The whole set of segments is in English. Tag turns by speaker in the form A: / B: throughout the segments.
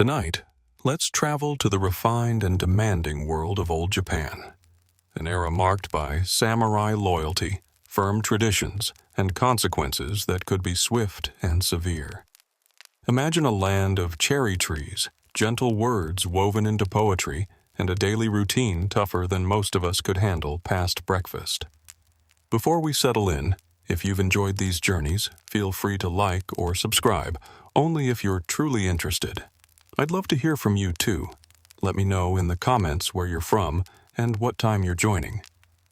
A: Tonight, let's travel to the refined and demanding world of old Japan, an era marked by samurai loyalty, firm traditions, and consequences that could be swift and severe. Imagine a land of cherry trees, gentle words woven into poetry, and a daily routine tougher than most of us could handle past breakfast. Before we settle in, if you've enjoyed these journeys, feel free to like or subscribe, only if you're truly interested. I'd love to hear from you too. Let me know in the comments where you're from and what time you're joining.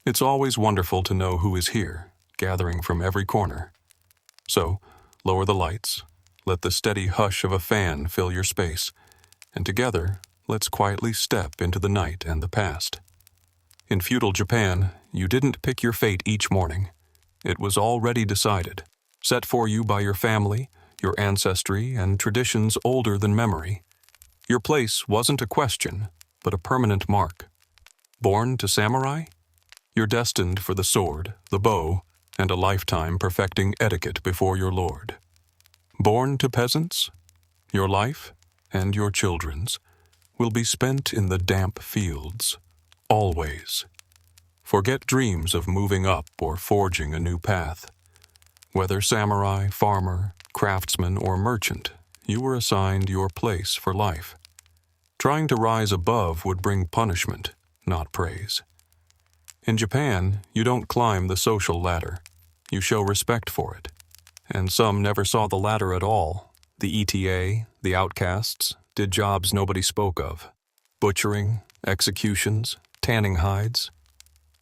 A: It's always wonderful to know who is here, gathering from every corner. So, lower the lights, let the steady hush of a fan fill your space, and together, let's quietly step into the night and the past. In feudal Japan, you didn't pick your fate each morning. It was already decided, set for you by your family, your ancestry, and traditions older than memory. Your place wasn't a question, but a permanent mark. Born to samurai? You're destined for the sword, the bow, and a lifetime perfecting etiquette before your lord. Born to peasants? Your life, and your children's, will be spent in the damp fields, always. Forget dreams of moving up or forging a new path. Whether samurai, farmer, craftsman, or merchant, you were assigned your place for life. Trying to rise above would bring punishment, not praise. In Japan, you don't climb the social ladder. You show respect for it. And some never saw the ladder at all. The ETA, the outcasts, did jobs nobody spoke of. Butchering, executions, tanning hides.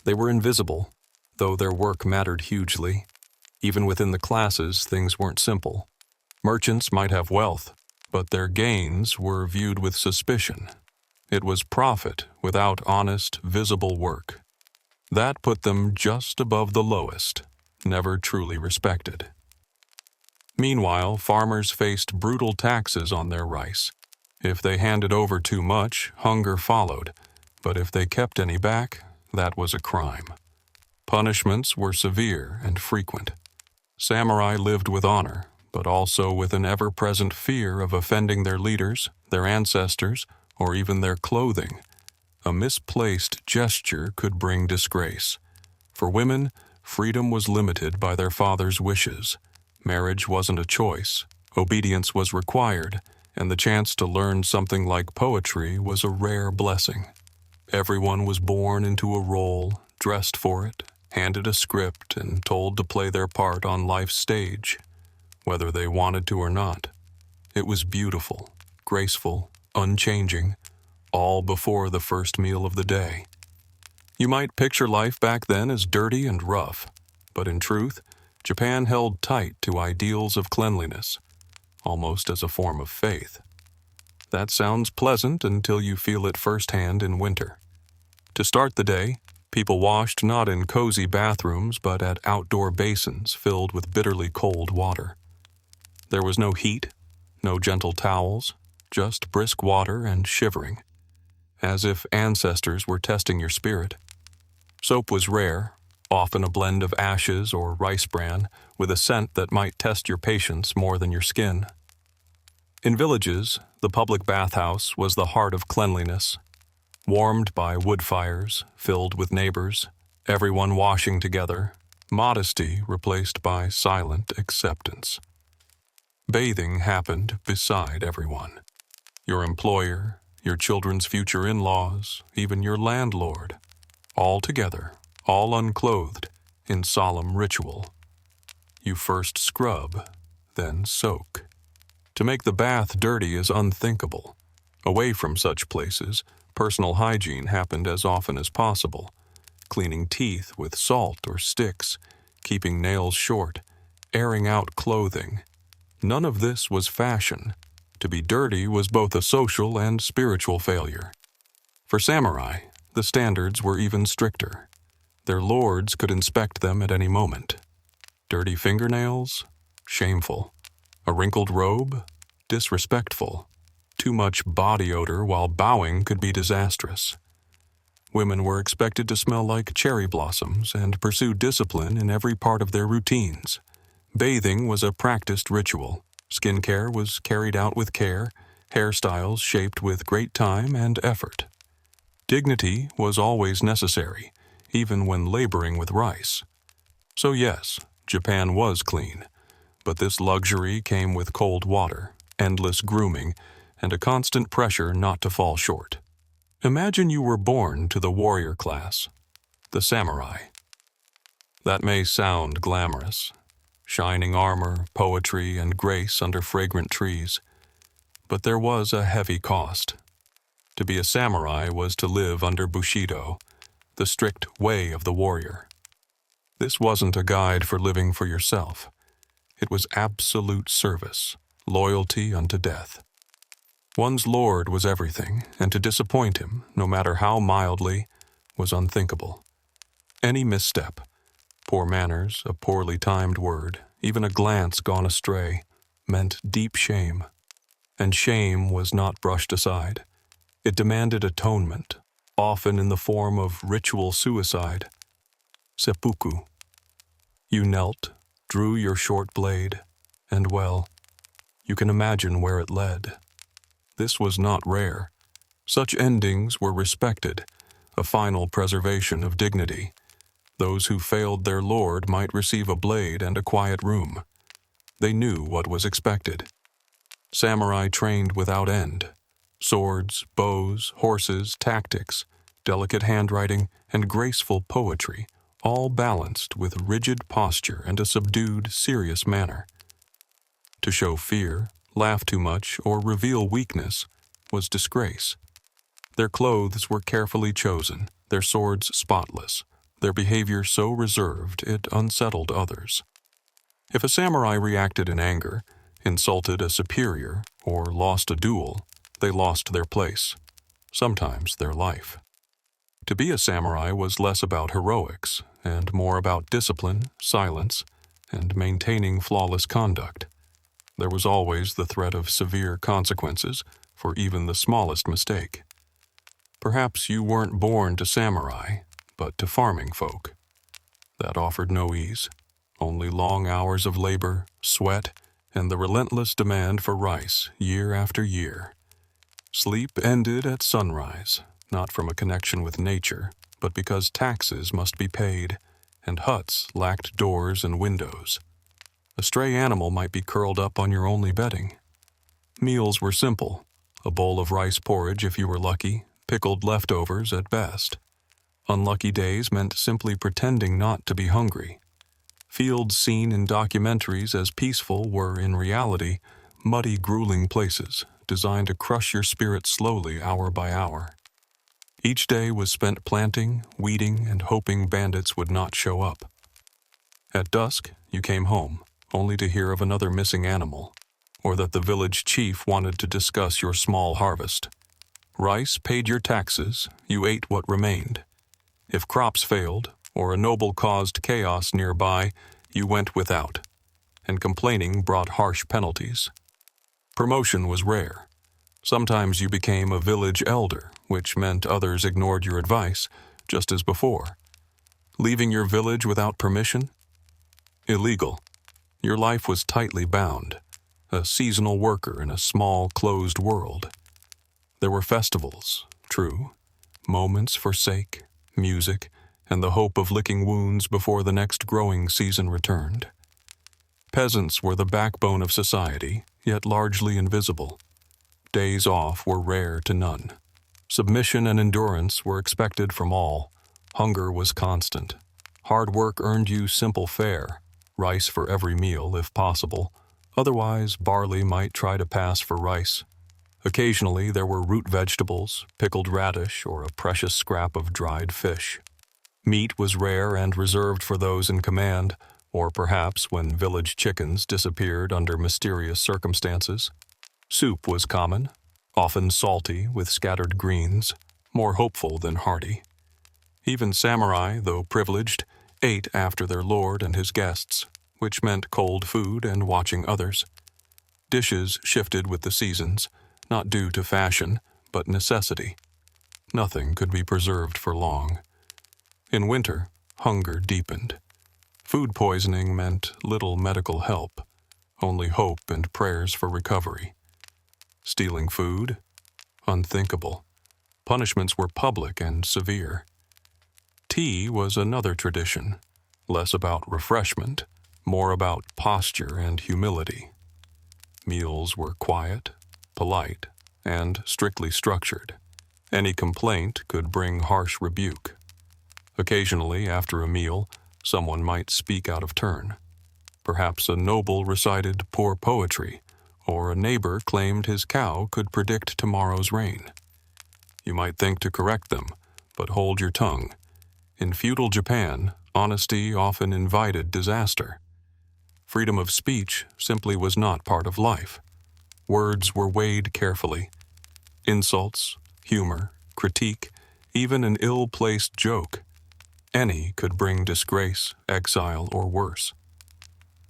A: They were invisible, though their work mattered hugely. Even within the classes, things weren't simple. Merchants might have wealth, but their gains were viewed with suspicion. It was profit without honest, visible work. That put them just above the lowest, never truly respected. Meanwhile, farmers faced brutal taxes on their rice. If they handed over too much, hunger followed, but if they kept any back, that was a crime. Punishments were severe and frequent. Samurai lived with honor, but also with an ever-present fear of offending their leaders, their ancestors, or even their clothing. A misplaced gesture could bring disgrace. For women, freedom was limited by their father's wishes. Marriage wasn't a choice. Obedience was required, and the chance to learn something like poetry was a rare blessing. Everyone was born into a role, dressed for it, handed a script, and told to play their part on life's stage, whether they wanted to or not. It was beautiful, graceful, unchanging, all before the first meal of the day. You might picture life back then as dirty and rough, but in truth, Japan held tight to ideals of cleanliness, almost as a form of faith. That sounds pleasant until you feel it firsthand in winter. To start the day, people washed not in cozy bathrooms but at outdoor basins filled with bitterly cold water. There was no heat, no gentle towels, just brisk water and shivering, as if ancestors were testing your spirit. Soap was rare, often a blend of ashes or rice bran with a scent that might test your patience more than your skin. In villages, the public bathhouse was the heart of cleanliness. Warmed by wood fires, filled with neighbors, everyone washing together, modesty replaced by silent acceptance. Bathing happened beside everyone. Your employer, your children's future in-laws, even your landlord. All together, all unclothed, in solemn ritual. You first scrub, then soak. To make the bath dirty is unthinkable. Away from such places, personal hygiene happened as often as possible. Cleaning teeth with salt or sticks, keeping nails short, airing out clothing. None of this was fashion. To be dirty was both a social and spiritual failure. For samurai, the standards were even stricter. Their lords could inspect them at any moment. Dirty fingernails? Shameful. A wrinkled robe? Disrespectful. Too much body odor while bowing could be disastrous. Women were expected to smell like cherry blossoms and pursue discipline in every part of their routines. Bathing was a practiced ritual. Skincare was carried out with care, hairstyles shaped with great time and effort. Dignity was always necessary, even when laboring with rice. So yes, Japan was clean, but this luxury came with cold water, endless grooming, and a constant pressure not to fall short. Imagine you were born to the warrior class, the samurai. That may sound glamorous, shining armor, poetry, and grace under fragrant trees, but there was a heavy cost. To be a samurai was to live under Bushido, the strict way of the warrior. This wasn't a guide for living for yourself. It was absolute service, loyalty unto death. One's lord was everything, and to disappoint him, no matter how mildly, was unthinkable. Any misstep, poor manners, a poorly timed word, even a glance gone astray, meant deep shame. And shame was not brushed aside. It demanded atonement, often in the form of ritual suicide. Seppuku. You knelt, drew your short blade, and well, you can imagine where it led. This was not rare. Such endings were respected, a final preservation of dignity. Those who failed their lord might receive a blade and a quiet room. They knew what was expected. Samurai trained without end. Swords, bows, horses, tactics, delicate handwriting, and graceful poetry, all balanced with rigid posture and a subdued, serious manner. To show fear, laugh too much, or reveal weakness was disgrace. Their clothes were carefully chosen, their swords spotless, their behavior so reserved it unsettled others. If a samurai reacted in anger, insulted a superior, or lost a duel, they lost their place, sometimes their life. To be a samurai was less about heroics and more about discipline, silence, and maintaining flawless conduct. There was always the threat of severe consequences for even the smallest mistake. Perhaps you weren't born to samurai, but to farming folk. That offered no ease, only long hours of labor, sweat, and the relentless demand for rice year after year. Sleep ended at sunrise, not from a connection with nature, but because taxes must be paid, and huts lacked doors and windows. A stray animal might be curled up on your only bedding. Meals were simple, a bowl of rice porridge if you were lucky, pickled leftovers at best. Unlucky days meant simply pretending not to be hungry. Fields seen in documentaries as peaceful were, in reality, muddy, grueling places designed to crush your spirit slowly hour by hour. Each day was spent planting, weeding, and hoping bandits would not show up. At dusk, you came home, only to hear of another missing animal, or that the village chief wanted to discuss your small harvest. Rice paid your taxes, you ate what remained. If crops failed, or a noble caused chaos nearby, you went without, and complaining brought harsh penalties. Promotion was rare. Sometimes you became a village elder, which meant others ignored your advice, just as before. Leaving your village without permission? Illegal. Your life was tightly bound, a seasonal worker in a small, closed world. There were festivals, true, moments for sake, music, and the hope of licking wounds before the next growing season returned. Peasants were the backbone of society, yet largely invisible. Days off were rare to none. Submission and endurance were expected from all. Hunger was constant. Hard work earned you simple fare, rice for every meal if possible. Otherwise, barley might try to pass for rice. Occasionally, there were root vegetables, pickled radish, or a precious scrap of dried fish. Meat was rare and reserved for those in command, or perhaps when village chickens disappeared under mysterious circumstances. Soup was common, often salty with scattered greens, more hopeful than hearty. Even samurai, though privileged, ate after their lord and his guests, which meant cold food and watching others. Dishes shifted with the seasons, not due to fashion, but necessity. Nothing could be preserved for long. In winter, hunger deepened. Food poisoning meant little medical help, only hope and prayers for recovery. Stealing food? Unthinkable. Punishments were public and severe. Tea was another tradition, less about refreshment, more about posture and humility. Meals were quiet, polite, and strictly structured. Any complaint could bring harsh rebuke. Occasionally, after a meal, someone might speak out of turn. Perhaps a noble recited poor poetry, or a neighbor claimed his cow could predict tomorrow's rain. You might think to correct them, but hold your tongue. In feudal Japan, honesty often invited disaster. Freedom of speech simply was not part of life. Words were weighed carefully. Insults, humor, critique, even an ill-placed joke. Any could bring disgrace, exile, or worse.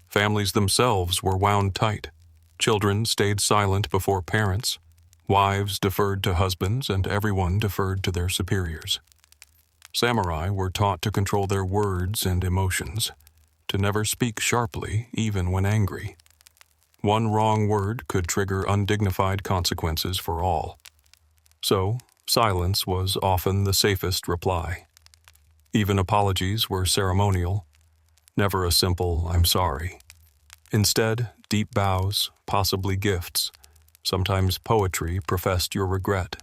A: Families themselves were wound tight. Children stayed silent before parents. Wives deferred to husbands, and everyone deferred to their superiors. Samurai were taught to control their words and emotions, to never speak sharply, even when angry. One wrong word could trigger undignified consequences for all. So, silence was often the safest reply. Even apologies were ceremonial, never a simple "I'm sorry." Instead, deep bows, possibly gifts, sometimes poetry professed your regret.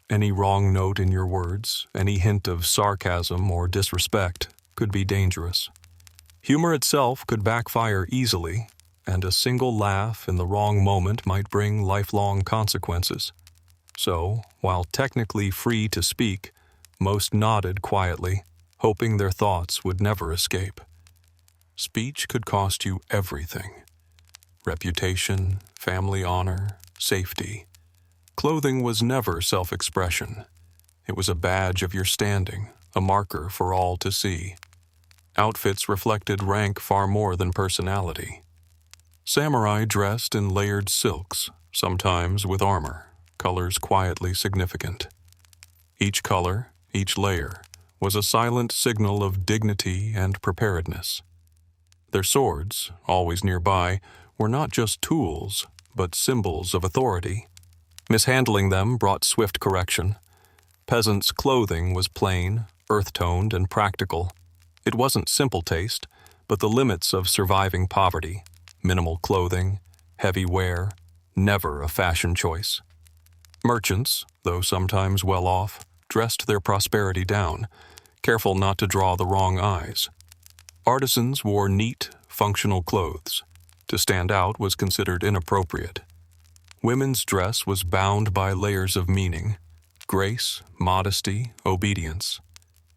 A: Any wrong note in your words, any hint of sarcasm or disrespect could be dangerous. Humor itself could backfire easily, and a single laugh in the wrong moment might bring lifelong consequences. So, while technically free to speak, most nodded quietly, hoping their thoughts would never escape. Speech could cost you everything: reputation, family honor, safety. Clothing was never self-expression. It was a badge of your standing, a marker for all to see. Outfits reflected rank far more than personality. Samurai dressed in layered silks, sometimes with armor, colors quietly significant. Each color, each layer, was a silent signal of dignity and preparedness. Their swords, always nearby, were not just tools, but symbols of authority. Mishandling them brought swift correction. Peasants' clothing was plain, earth-toned, and practical. It wasn't simple taste, but the limits of surviving poverty: minimal clothing, heavy wear, never a fashion choice. Merchants, though sometimes well off, dressed their prosperity down, careful not to draw the wrong eyes. Artisans wore neat, functional clothes. To stand out was considered inappropriate. Women's dress was bound by layers of meaning: grace, modesty, obedience.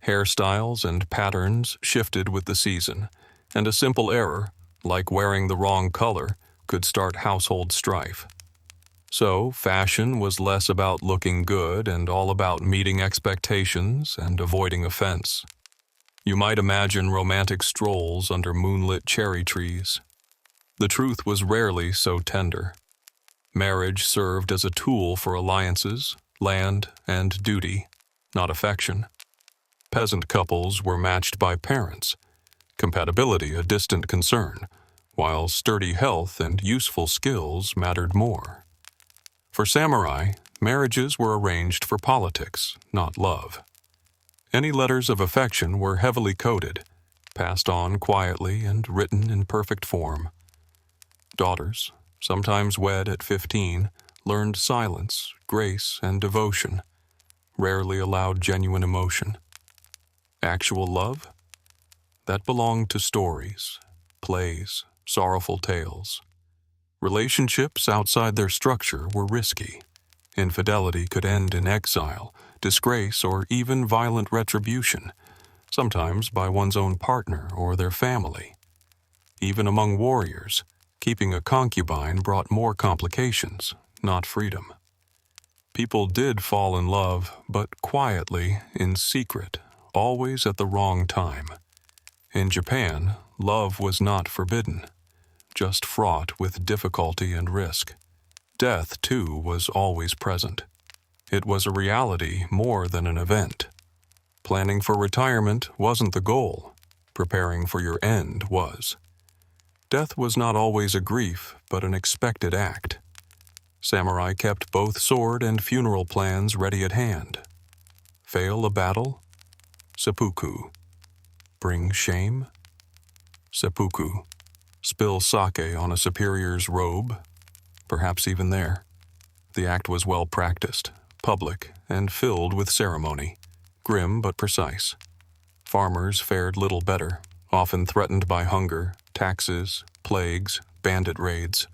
A: Hairstyles and patterns shifted with the season, and a simple error, like wearing the wrong color, could start household strife. So, fashion was less about looking good and all about meeting expectations and avoiding offense. You might imagine romantic strolls under moonlit cherry trees. The truth was rarely so tender. Marriage served as a tool for alliances, land, and duty, not affection. Peasant couples were matched by parents, compatibility a distant concern, while sturdy health and useful skills mattered more. For samurai, marriages were arranged for politics, not love. Any letters of affection were heavily coded, passed on quietly and written in perfect form. Daughters, sometimes wed at 15, learned silence, grace, and devotion, rarely allowed genuine emotion. Actual love? That belonged to stories, plays, sorrowful tales. Relationships outside their structure were risky. Infidelity could end in exile, disgrace, or even violent retribution, sometimes by one's own partner or their family. Even among warriors, keeping a concubine brought more complications, not freedom. People did fall in love, but quietly, in secret, always at the wrong time. In Japan, love was not forbidden, just fraught with difficulty and risk. Death, too, was always present. It was a reality more than an event. Planning for retirement wasn't the goal. Preparing for your end was. Death was not always a grief, but an expected act. Samurai kept both sword and funeral plans ready at hand. Fail a battle? Seppuku. Bring shame? Seppuku. Spill sake on a superior's robe? Perhaps even there. The act was well practiced, public, and filled with ceremony, grim but precise. Farmers fared little better, often threatened by hunger, taxes, plagues, bandit raids.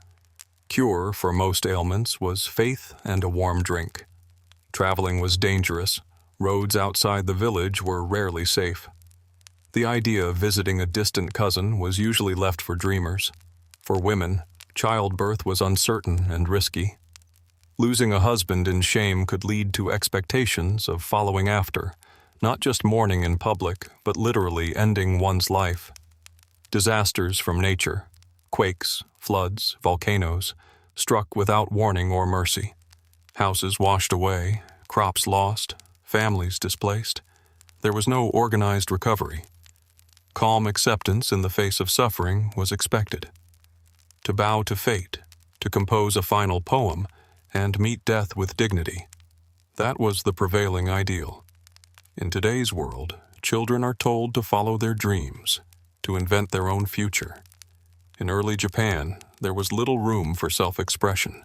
A: Cure for most ailments was faith and a warm drink. Traveling was dangerous. Roads outside the village were rarely safe. The idea of visiting a distant cousin was usually left for dreamers. For women, childbirth was uncertain and risky. Losing a husband in shame could lead to expectations of following after, not just mourning in public, but literally ending one's life. Disasters from nature, quakes, floods, volcanoes, struck without warning or mercy. Houses washed away, crops lost, families displaced. There was no organized recovery. Calm acceptance in the face of suffering was expected. To bow to fate, to compose a final poem, and meet death with dignity. That was the prevailing ideal. In today's world, children are told to follow their dreams, to invent their own future. In early Japan, there was little room for self-expression.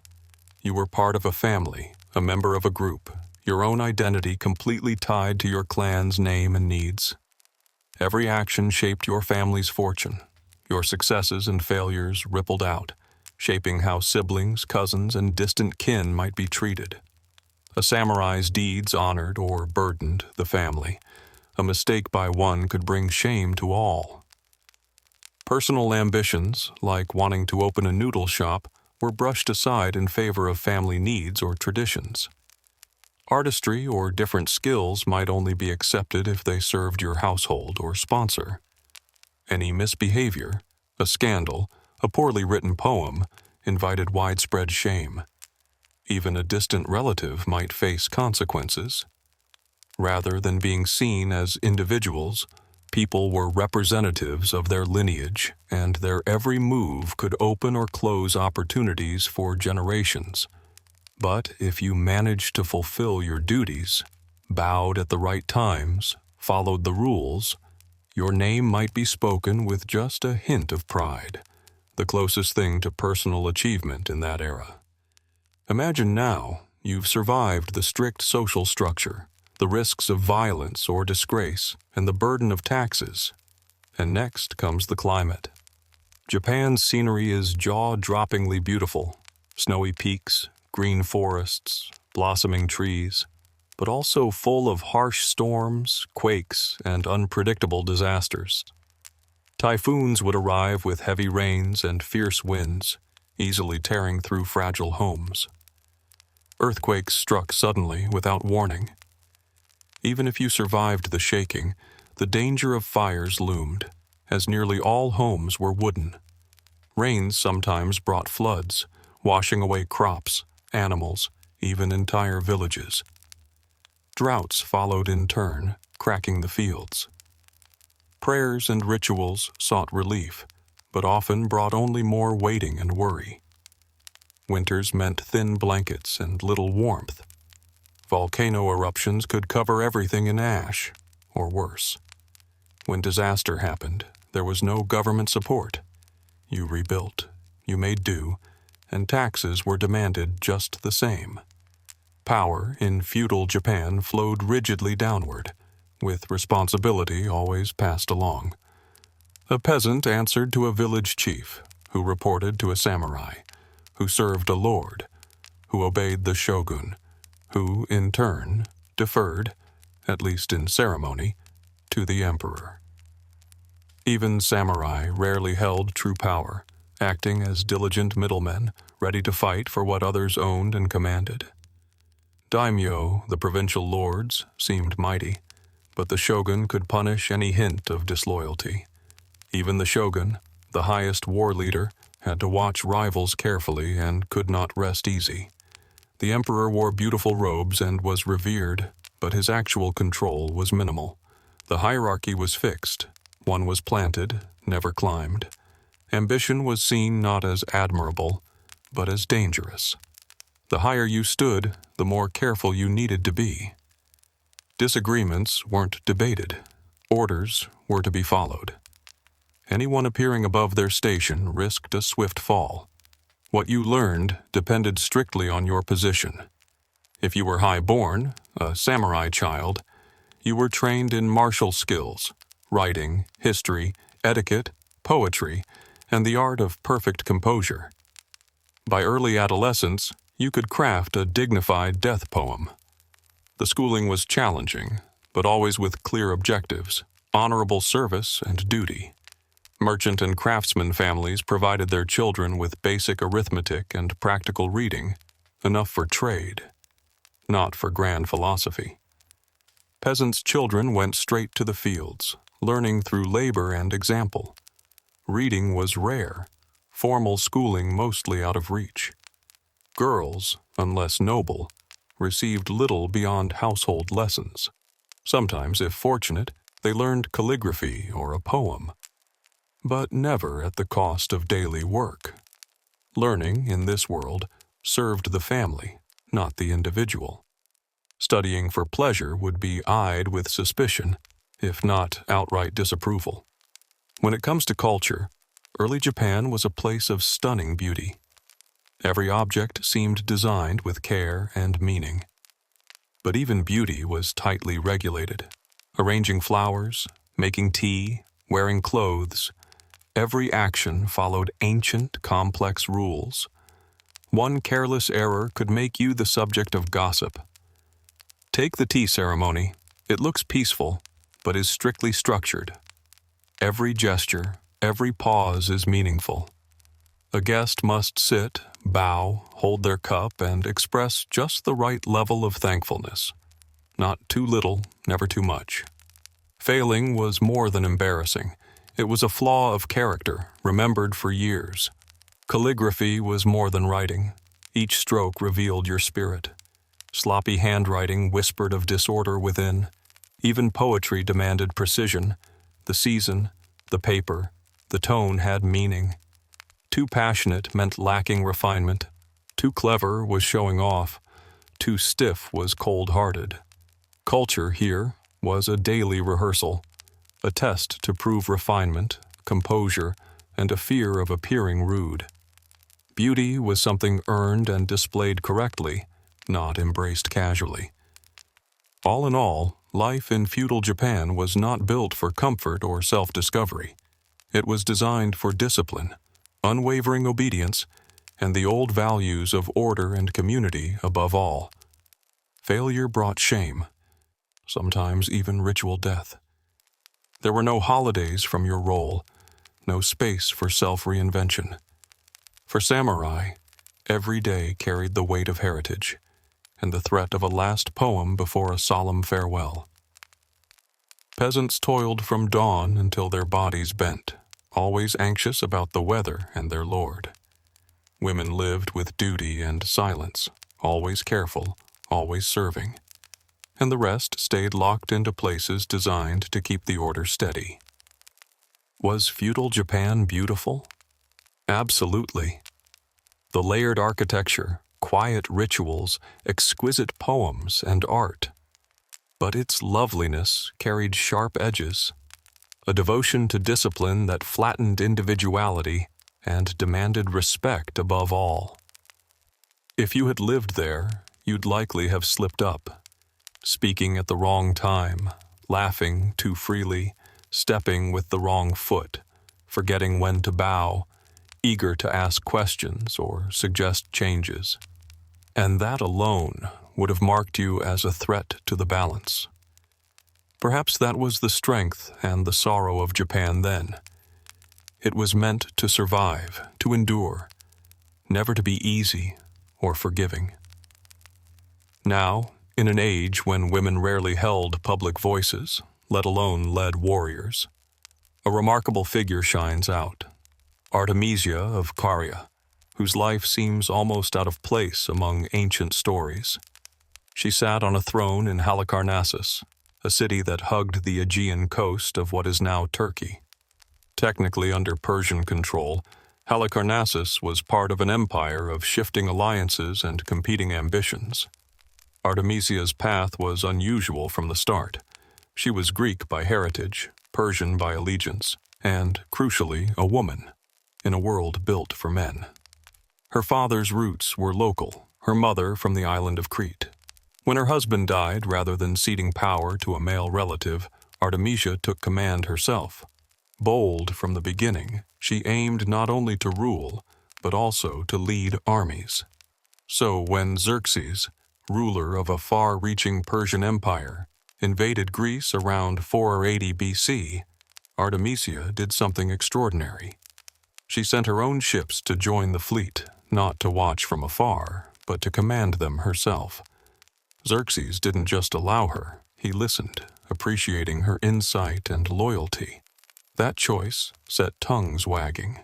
A: You were part of a family, a member of a group, your own identity completely tied to your clan's name and needs. Every action shaped your family's fortune. Your successes and failures rippled out, shaping how siblings, cousins, and distant kin might be treated. A samurai's deeds honored or burdened the family. A mistake by one could bring shame to all. Personal ambitions, like wanting to open a noodle shop, were brushed aside in favor of family needs or traditions. Artistry or different skills might only be accepted if they served your household or sponsor. Any misbehavior, a scandal, a poorly written poem, invited widespread shame. Even a distant relative might face consequences. Rather than being seen as individuals, people were representatives of their lineage, and their every move could open or close opportunities for generations. But if you managed to fulfill your duties, bowed at the right times, followed the rules, your name might be spoken with just a hint of pride, the closest thing to personal achievement in that era. Imagine now you've survived the strict social structure, the risks of violence or disgrace, and the burden of taxes. And next comes the climate. Japan's scenery is jaw-droppingly beautiful. Snowy peaks, green forests, blossoming trees, but also full of harsh storms, quakes, and unpredictable disasters. Typhoons would arrive with heavy rains and fierce winds, easily tearing through fragile homes. Earthquakes struck suddenly without warning. Even if you survived the shaking, the danger of fires loomed, as nearly all homes were wooden. Rains sometimes brought floods, washing away crops, animals, even entire villages. Droughts followed in turn, cracking the fields. Prayers and rituals sought relief, but often brought only more waiting and worry. Winters meant thin blankets and little warmth. Volcano eruptions could cover everything in ash, or worse. When disaster happened, there was no government support. You rebuilt, you made do, and taxes were demanded just the same. Power in feudal Japan flowed rigidly downward, with responsibility always passed along. A peasant answered to a village chief, who reported to a samurai, who served a lord, who obeyed the shogun, who, in turn, deferred, at least in ceremony, to the emperor. Even samurai rarely held true power, acting as diligent middlemen, ready to fight for what others owned and commanded. Daimyo, the provincial lords, seemed mighty, but the shogun could punish any hint of disloyalty. Even the shogun, the highest war leader, had to watch rivals carefully and could not rest easy. The emperor wore beautiful robes and was revered, but his actual control was minimal. The hierarchy was fixed. One was planted, never climbed. Ambition was seen not as admirable, but as dangerous. The higher you stood, the more careful you needed to be. Disagreements weren't debated. Orders were to be followed. Anyone appearing above their station risked a swift fall. What you learned depended strictly on your position. If you were high-born, a samurai child, you were trained in martial skills, writing, history, etiquette, poetry, and the art of perfect composure. By early adolescence, you could craft a dignified death poem. The schooling was challenging, but always with clear objectives, honorable service and duty. Merchant and craftsman families provided their children with basic arithmetic and practical reading, enough for trade, not for grand philosophy. Peasants' children went straight to the fields, learning through labor and example. Reading was rare, formal schooling mostly out of reach. Girls, unless noble, received little beyond household lessons. Sometimes, if fortunate, they learned calligraphy or a poem, but never at the cost of daily work. Learning, in this world, served the family, not the individual. Studying for pleasure would be eyed with suspicion, if not outright disapproval. When it comes to culture, early Japan was a place of stunning beauty. Every object seemed designed with care and meaning. But even beauty was tightly regulated. Arranging flowers, making tea, wearing clothes, every action followed ancient, complex rules. One careless error could make you the subject of gossip. Take the tea ceremony. It looks peaceful, but is strictly structured. Every gesture, every pause is meaningful. A guest must sit, bow, hold their cup, and express just the right level of thankfulness. Not too little, never too much. Failing was more than embarrassing. It was a flaw of character, remembered for years. Calligraphy was more than writing. Each stroke revealed your spirit. Sloppy handwriting whispered of disorder within. Even poetry demanded precision. The season, the paper, the tone had meaning. Too passionate meant lacking refinement. Too clever was showing off. Too stiff was cold-hearted. Culture here was a daily rehearsal, a test to prove refinement, composure, and a fear of appearing rude. Beauty was something earned and displayed correctly, not embraced casually. All in all, life in feudal Japan was not built for comfort or self-discovery. It was designed for discipline, unwavering obedience, and the old values of order and community above all. Failure brought shame, sometimes even ritual death. There were no holidays from your role, no space for self-reinvention. For samurai, every day carried the weight of heritage and the threat of a last poem before a solemn farewell. Peasants toiled from dawn until their bodies bent, always anxious about the weather and their lord. Women lived with duty and silence, always careful, always serving. And the rest stayed locked into places designed to keep the order steady. Was feudal Japan beautiful? Absolutely. The layered architecture, quiet rituals, exquisite poems, and art. But its loveliness carried sharp edges, a devotion to discipline that flattened individuality and demanded respect above all. If you had lived there, you'd likely have slipped up, speaking at the wrong time, laughing too freely, stepping with the wrong foot, forgetting when to bow, eager to ask questions or suggest changes. And that alone would have marked you as a threat to the balance. Perhaps that was the strength and the sorrow of Japan then. It was meant to survive, to endure, never to be easy or forgiving. Now, in an age when women rarely held public voices, let alone led warriors, a remarkable figure shines out, Artemisia of Caria, whose life seems almost out of place among ancient stories. She sat on a throne in Halicarnassus, a city that hugged the Aegean coast of what is now Turkey. Technically under Persian control, Halicarnassus was part of an empire of shifting alliances and competing ambitions. Artemisia's path was unusual from the start. She was Greek by heritage, Persian by allegiance, and, crucially, a woman, in a world built for men. Her father's roots were local, her mother from the island of Crete. When her husband died, rather than ceding power to a male relative, Artemisia took command herself. Bold from the beginning, she aimed not only to rule, but also to lead armies. So when Xerxes, ruler of a far-reaching Persian empire, invaded Greece around 480 BC, Artemisia did something extraordinary. She sent her own ships to join the fleet, not to watch from afar, but to command them herself. Xerxes didn't just allow her, he listened, appreciating her insight and loyalty. That choice set tongues wagging.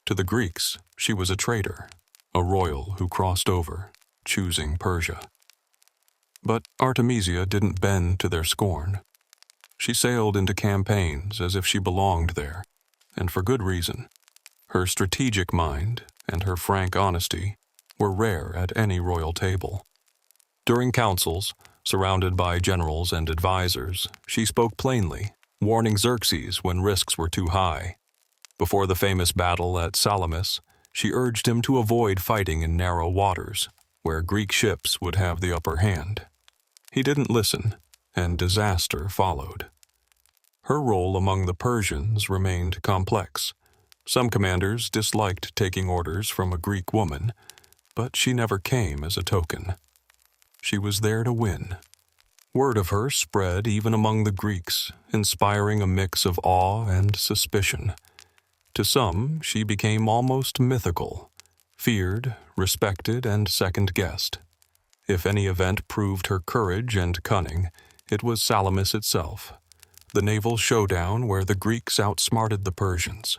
A: To the Greeks, she was a traitor, a royal who crossed over, choosing Persia. But Artemisia didn't bend to their scorn. She sailed into campaigns as if she belonged there, and for good reason. Her strategic mind and her frank honesty were rare at any royal table. During councils, surrounded by generals and advisors, she spoke plainly, warning Xerxes when risks were too high. Before the famous battle at Salamis, she urged him to avoid fighting in narrow waters, where Greek ships would have the upper hand. He didn't listen, and disaster followed. Her role among the Persians remained complex. Some commanders disliked taking orders from a Greek woman, but she never came as a token. She was there to win. Word of her spread even among the Greeks, inspiring a mix of awe and suspicion. To some, she became almost mythical, feared, respected, and second-guessed. If any event proved her courage and cunning, it was Salamis itself, the naval showdown where the Greeks outsmarted the Persians.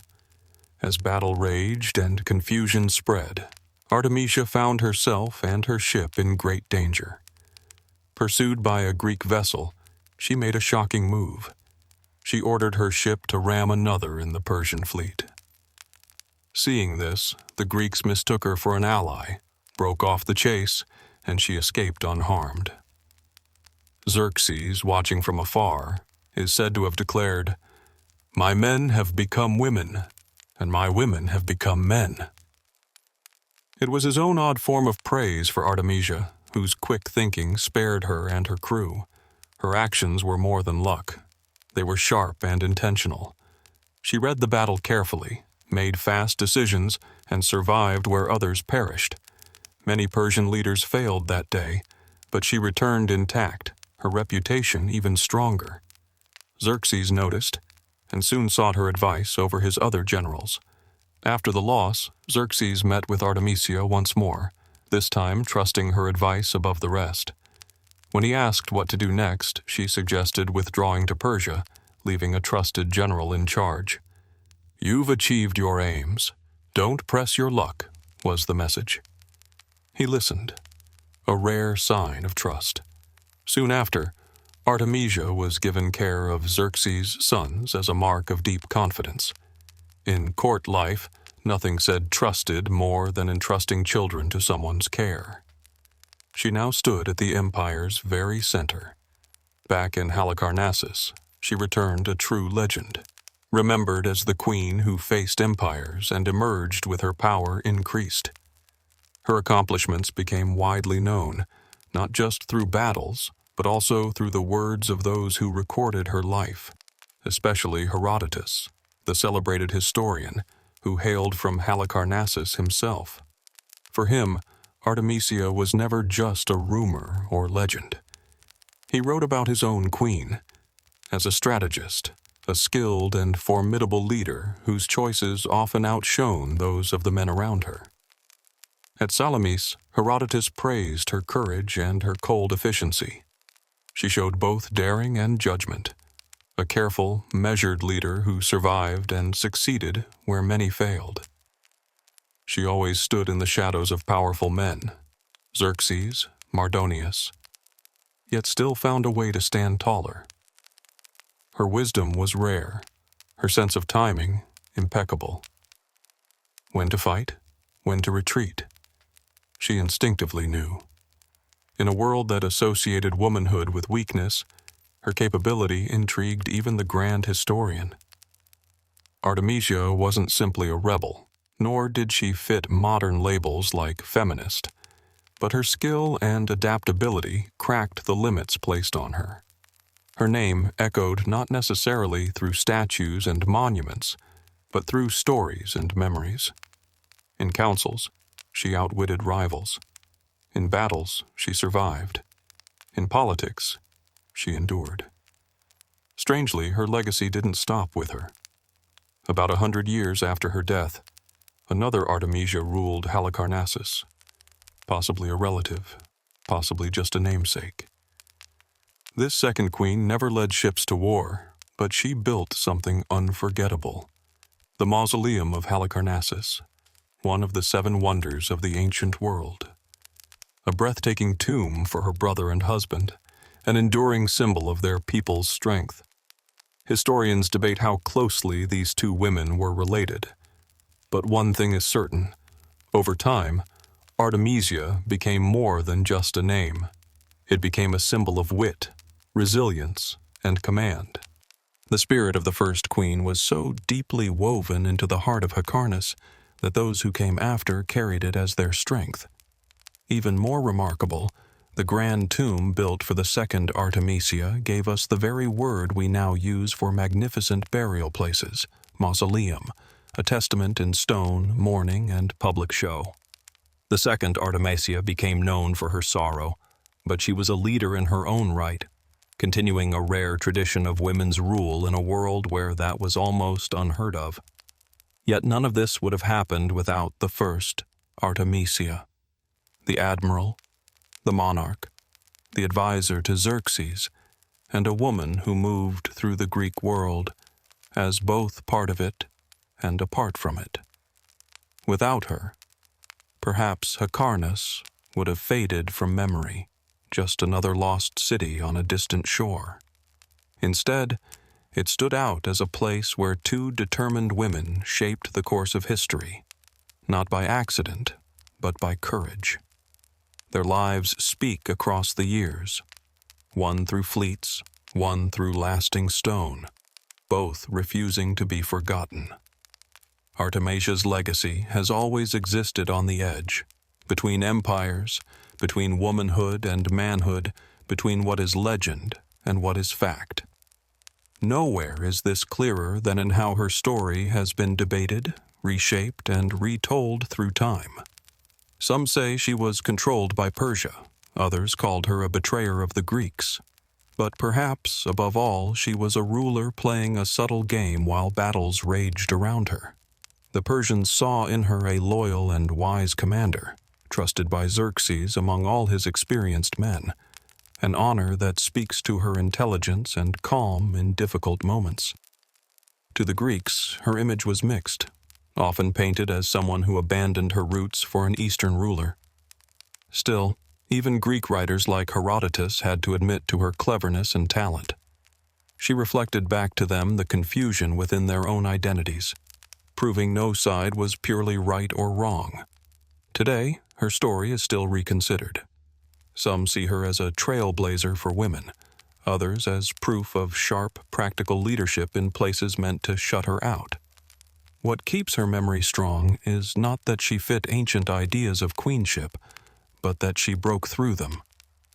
A: As battle raged and confusion spread, Artemisia found herself and her ship in great danger. Pursued by a Greek vessel, she made a shocking move. She ordered her ship to ram another in the Persian fleet. Seeing this, the Greeks mistook her for an ally, broke off the chase, and she escaped unharmed. Xerxes, watching from afar, is said to have declared, "My men have become women, and my women have become men." It was his own odd form of praise for Artemisia, whose quick thinking spared her and her crew. Her actions were more than luck. They were sharp and intentional. She read the battle carefully, made fast decisions, and survived where others perished. Many Persian leaders failed that day, but she returned intact, her reputation even stronger. Xerxes noticed, and soon sought her advice over his other generals. After the loss, Xerxes met with Artemisia once more, this time trusting her advice above the rest. When he asked what to do next, she suggested withdrawing to Persia, leaving a trusted general in charge. "You've achieved your aims. Don't press your luck," was the message. He listened, a rare sign of trust. Soon after, Artemisia was given care of Xerxes' sons as a mark of deep confidence. In court life, nothing said trusted more than entrusting children to someone's care. She now stood at the empire's very center. Back in Halicarnassus, she returned a true legend, remembered as the queen who faced empires and emerged with her power increased. Her accomplishments became widely known, not just through battles, but also through the words of those who recorded her life, especially Herodotus, the celebrated historian, who hailed from Halicarnassus himself. For him, Artemisia was never just a rumor or legend. He wrote about his own queen as a strategist, a skilled and formidable leader whose choices often outshone those of the men around her. At Salamis, Herodotus praised her courage and her cold efficiency. She showed both daring and judgment, a careful, measured leader who survived and succeeded where many failed. She always stood in the shadows of powerful men, Xerxes, Mardonius, yet still found a way to stand taller. Her wisdom was rare, her sense of timing impeccable. When to fight, when to retreat. She instinctively knew. In a world that associated womanhood with weakness, her capability intrigued even the grand historian. Artemisia wasn't simply a rebel, nor did she fit modern labels like feminist, but her skill and adaptability cracked the limits placed on her. Her name echoed not necessarily through statues and monuments, but through stories and memories. In councils, she outwitted rivals. In battles, she survived. In politics, she endured. Strangely, her legacy didn't stop with her. About 100 years after her death, another Artemisia ruled Halicarnassus, possibly a relative, possibly just a namesake. This second queen never led ships to war, but she built something unforgettable. The mausoleum of Halicarnassus, one of the 7 wonders of the ancient world. A breathtaking tomb for her brother and husband, an enduring symbol of their people's strength. Historians debate how closely these 2 women were related. But one thing is certain. Over time, Artemisia became more than just a name. It became a symbol of wit, resilience, and command. The spirit of the first queen was so deeply woven into the heart of Halicarnassus that those who came after carried it as their strength. Even more remarkable, the grand tomb built for the second Artemisia gave us the very word we now use for magnificent burial places, mausoleum, a testament in stone, mourning, and public show. The second Artemisia became known for her sorrow, but she was a leader in her own right, continuing a rare tradition of women's rule in a world where that was almost unheard of. Yet none of this would have happened without the first Artemisia. The admiral, the monarch, the advisor to Xerxes, and a woman who moved through the Greek world as both part of it and apart from it. Without her, perhaps Halicarnassus would have faded from memory, just another lost city on a distant shore. Instead, it stood out as a place where 2 determined women shaped the course of history, not by accident, but by courage. Their lives speak across the years, one through fleets, one through lasting stone, both refusing to be forgotten. Artemisia's legacy has always existed on the edge, between empires, between womanhood and manhood, between what is legend and what is fact. Nowhere is this clearer than in how her story has been debated, reshaped, and retold through time. Some say she was controlled by Persia, others called her a betrayer of the Greeks. But perhaps, above all, she was a ruler playing a subtle game while battles raged around her. The Persians saw in her a loyal and wise commander, trusted by Xerxes among all his experienced men, an honor that speaks to her intelligence and calm in difficult moments. To the Greeks, her image was mixed, often painted as someone who abandoned her roots for an Eastern ruler. Still, even Greek writers like Herodotus had to admit to her cleverness and talent. She reflected back to them the confusion within their own identities, proving no side was purely right or wrong. Today, her story is still reconsidered. Some see her as a trailblazer for women, others as proof of sharp, practical leadership in places meant to shut her out. What keeps her memory strong is not that she fit ancient ideas of queenship, but that she broke through them.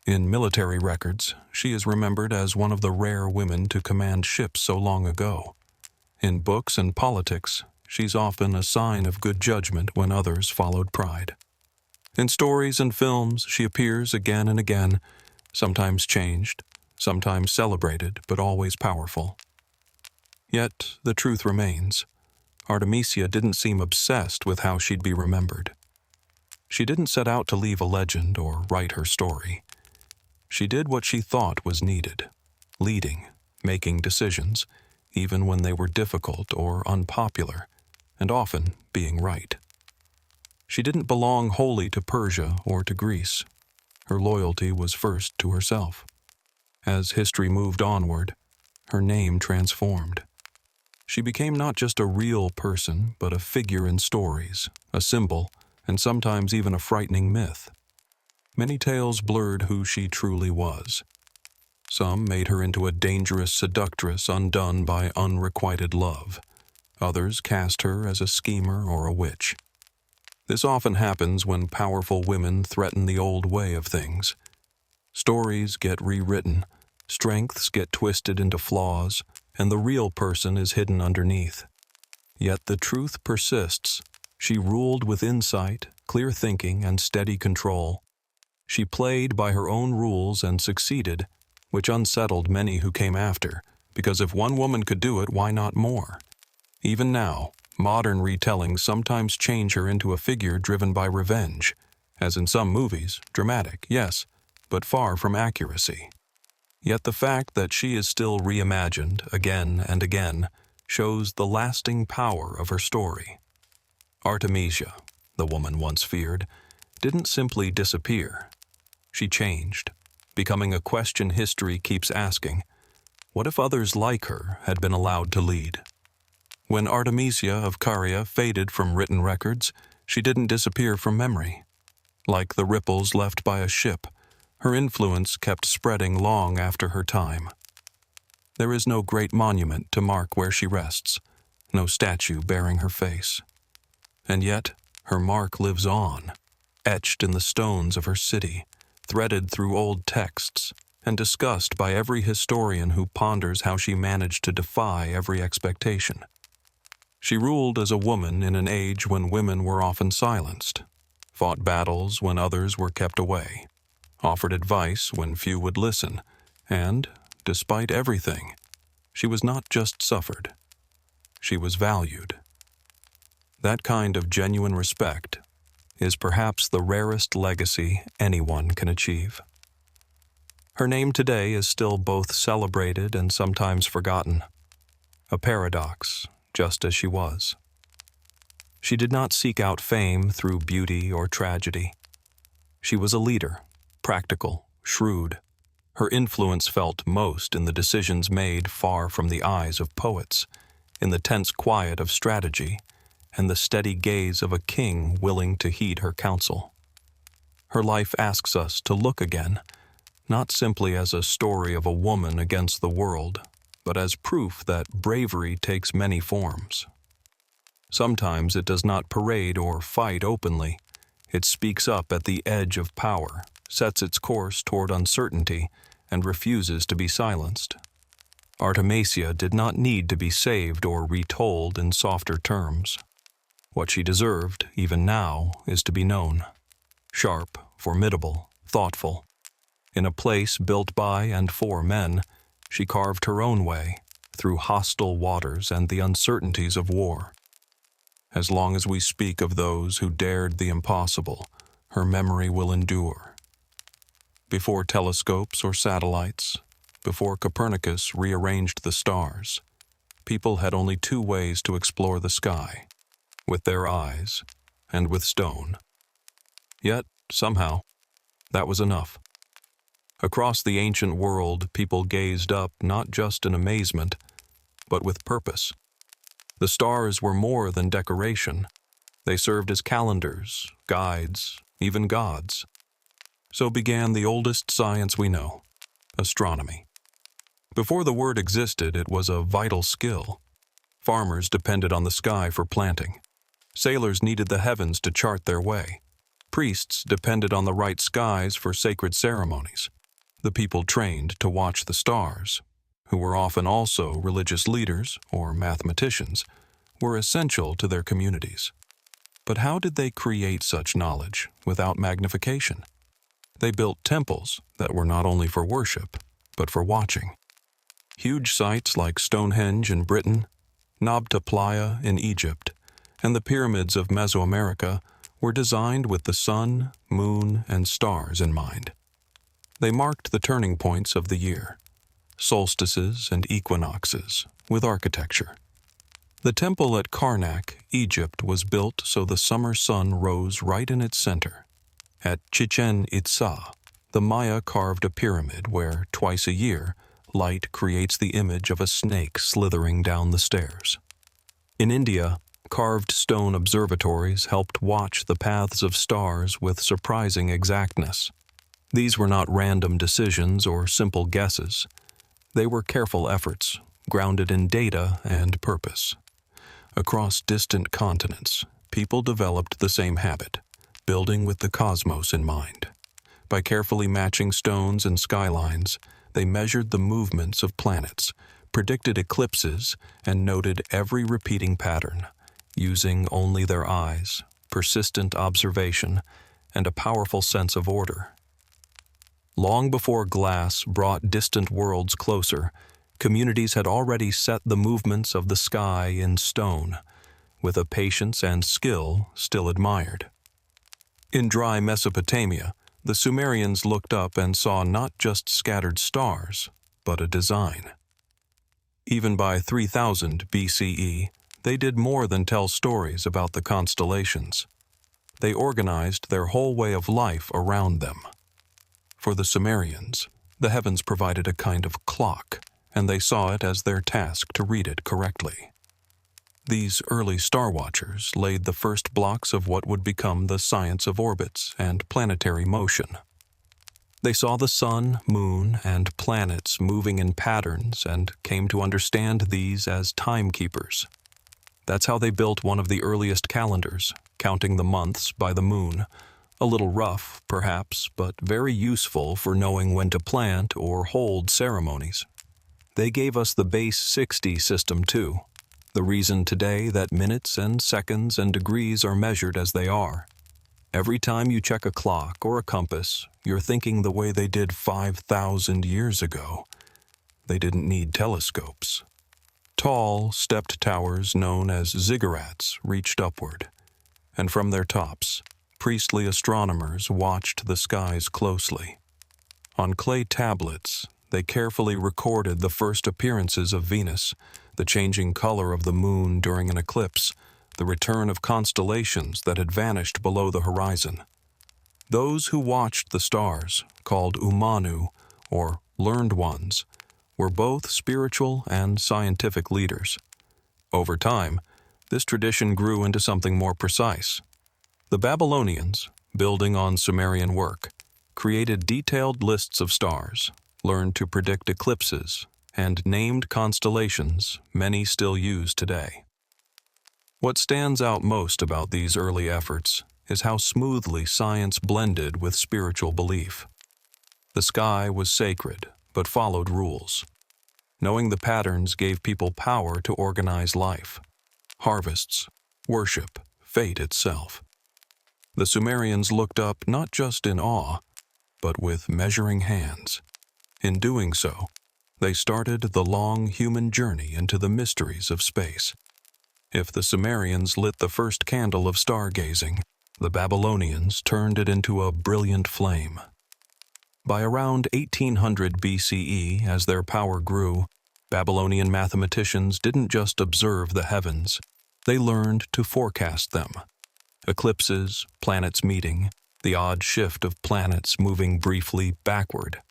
A: In military records, she is remembered as one of the rare women to command ships so long ago. In books and politics, she's often a sign of good judgment when others followed pride. In stories and films, she appears again and again, sometimes changed, sometimes celebrated, but always powerful. Yet, the truth remains. Artemisia didn't seem obsessed with how she'd be remembered. She didn't set out to leave a legend or write her story. She did what she thought was needed, leading, making decisions, even when they were difficult or unpopular, and often being right. She didn't belong wholly to Persia or to Greece. Her loyalty was first to herself. As history moved onward, her name transformed. She became not just a real person, but a figure in stories, a symbol, and sometimes even a frightening myth. Many tales blurred who she truly was. Some made her into a dangerous seductress undone by unrequited love. Others cast her as a schemer or a witch. This often happens when powerful women threaten the old way of things. Stories get rewritten, strengths get twisted into flaws, and the real person is hidden underneath. Yet the truth persists. She ruled with insight, clear thinking, and steady control. She played by her own rules and succeeded, which unsettled many who came after, because if one woman could do it, why not more? Even now, modern retellings sometimes change her into a figure driven by revenge, as in some movies, dramatic, yes, but far from accuracy. Yet the fact that she is still reimagined again and again shows the lasting power of her story. Artemisia, the woman once feared, didn't simply disappear. She changed, becoming a question history keeps asking. What if others like her had been allowed to lead? When Artemisia of Caria faded from written records, she didn't disappear from memory. Like the ripples left by a ship, her influence kept spreading long after her time. There is no great monument to mark where she rests, no statue bearing her face. And yet, her mark lives on, etched in the stones of her city, threaded through old texts, and discussed by every historian who ponders how she managed to defy every expectation. She ruled as a woman in an age when women were often silenced, fought battles when others were kept away, offered advice when few would listen, and, despite everything, she was not just suffered. She was valued. That kind of genuine respect is perhaps the rarest legacy anyone can achieve. Her name today is still both celebrated and sometimes forgotten, a paradox, just as she was. She did not seek out fame through beauty or tragedy. She was a leader, practical, shrewd. Her influence felt most in the decisions made far from the eyes of poets, in the tense quiet of strategy, and the steady gaze of a king willing to heed her counsel. Her life asks us to look again, not simply as a story of a woman against the world, but as proof that bravery takes many forms. Sometimes it does not parade or fight openly. It speaks up at the edge of power, sets its course toward uncertainty, and refuses to be silenced. Artemisia did not need to be saved or retold in softer terms. What she deserved, even now, is to be known. Sharp, formidable, thoughtful. In a place built by and for men, she carved her own way, through hostile waters and the uncertainties of war. As long as we speak of those who dared the impossible, her memory will endure. Before telescopes or satellites, before Copernicus rearranged the stars, people had only two ways to explore the sky, with their eyes and with stone. Yet, somehow, that was enough. Across the ancient world, people gazed up not just in amazement, but with purpose. The stars were more than decoration. They served as calendars, guides, even gods. So began the oldest science we know, astronomy. Before the word existed, it was a vital skill. Farmers depended on the sky for planting. Sailors needed the heavens to chart their way. Priests depended on the right skies for sacred ceremonies. The people trained to watch the stars, who were often also religious leaders or mathematicians, were essential to their communities. But how did they create such knowledge without magnification? They built temples that were not only for worship, but for watching. Huge sites like Stonehenge in Britain, Nabta Playa in Egypt, and the pyramids of Mesoamerica were designed with the sun, moon, and stars in mind. They marked the turning points of the year, solstices and equinoxes, with architecture. The temple at Karnak, Egypt, was built so the summer sun rose right in its center. At Chichen Itza, the Maya carved a pyramid where, twice a year, light creates the image of a snake slithering down the stairs. In India, carved stone observatories helped watch the paths of stars with surprising exactness. These were not random decisions or simple guesses. They were careful efforts, grounded in data and purpose. Across distant continents, people developed the same habit, building with the cosmos in mind. By carefully matching stones and skylines, they measured the movements of planets, predicted eclipses, and noted every repeating pattern, using only their eyes, persistent observation, and a powerful sense of order. Long before glass brought distant worlds closer, communities had already set the movements of the sky in stone, with a patience and skill still admired. In dry Mesopotamia, the Sumerians looked up and saw not just scattered stars, but a design. Even by 3000 BCE, they did more than tell stories about the constellations. They organized their whole way of life around them. For the Sumerians, the heavens provided a kind of clock, and they saw it as their task to read it correctly. These early star watchers laid the first blocks of what would become the science of orbits and planetary motion. They saw the sun, moon, and planets moving in patterns and came to understand these as timekeepers. That's how they built one of the earliest calendars, counting the months by the moon. A little rough, perhaps, but very useful for knowing when to plant or hold ceremonies. They gave us the base 60 system too, the reason today that minutes and seconds and degrees are measured as they are. Every time you check a clock or a compass, you're thinking the way they did 5,000 years ago. They didn't need telescopes. Tall, stepped towers known as ziggurats reached upward, and from their tops, priestly astronomers watched the skies closely. On clay tablets, they carefully recorded the first appearances of Venus, the changing color of the moon during an eclipse, the return of constellations that had vanished below the horizon. Those who watched the stars, called umanu, or learned ones, were both spiritual and scientific leaders. Over time, this tradition grew into something more precise. The Babylonians, building on Sumerian work, created detailed lists of stars, learned to predict eclipses, and named constellations many still use today. What stands out most about these early efforts is how smoothly science blended with spiritual belief. The sky was sacred, but followed rules. Knowing the patterns gave people power to organize life. Harvests, worship, fate itself. The Sumerians looked up not just in awe, but with measuring hands. In doing so, they started the long human journey into the mysteries of space. If the Sumerians lit the first candle of stargazing, the Babylonians turned it into a brilliant flame. By around 1800 BCE, as their power grew, Babylonian mathematicians didn't just observe the heavens, they learned to forecast them. Eclipses, planets meeting, the odd shift of planets moving briefly backward.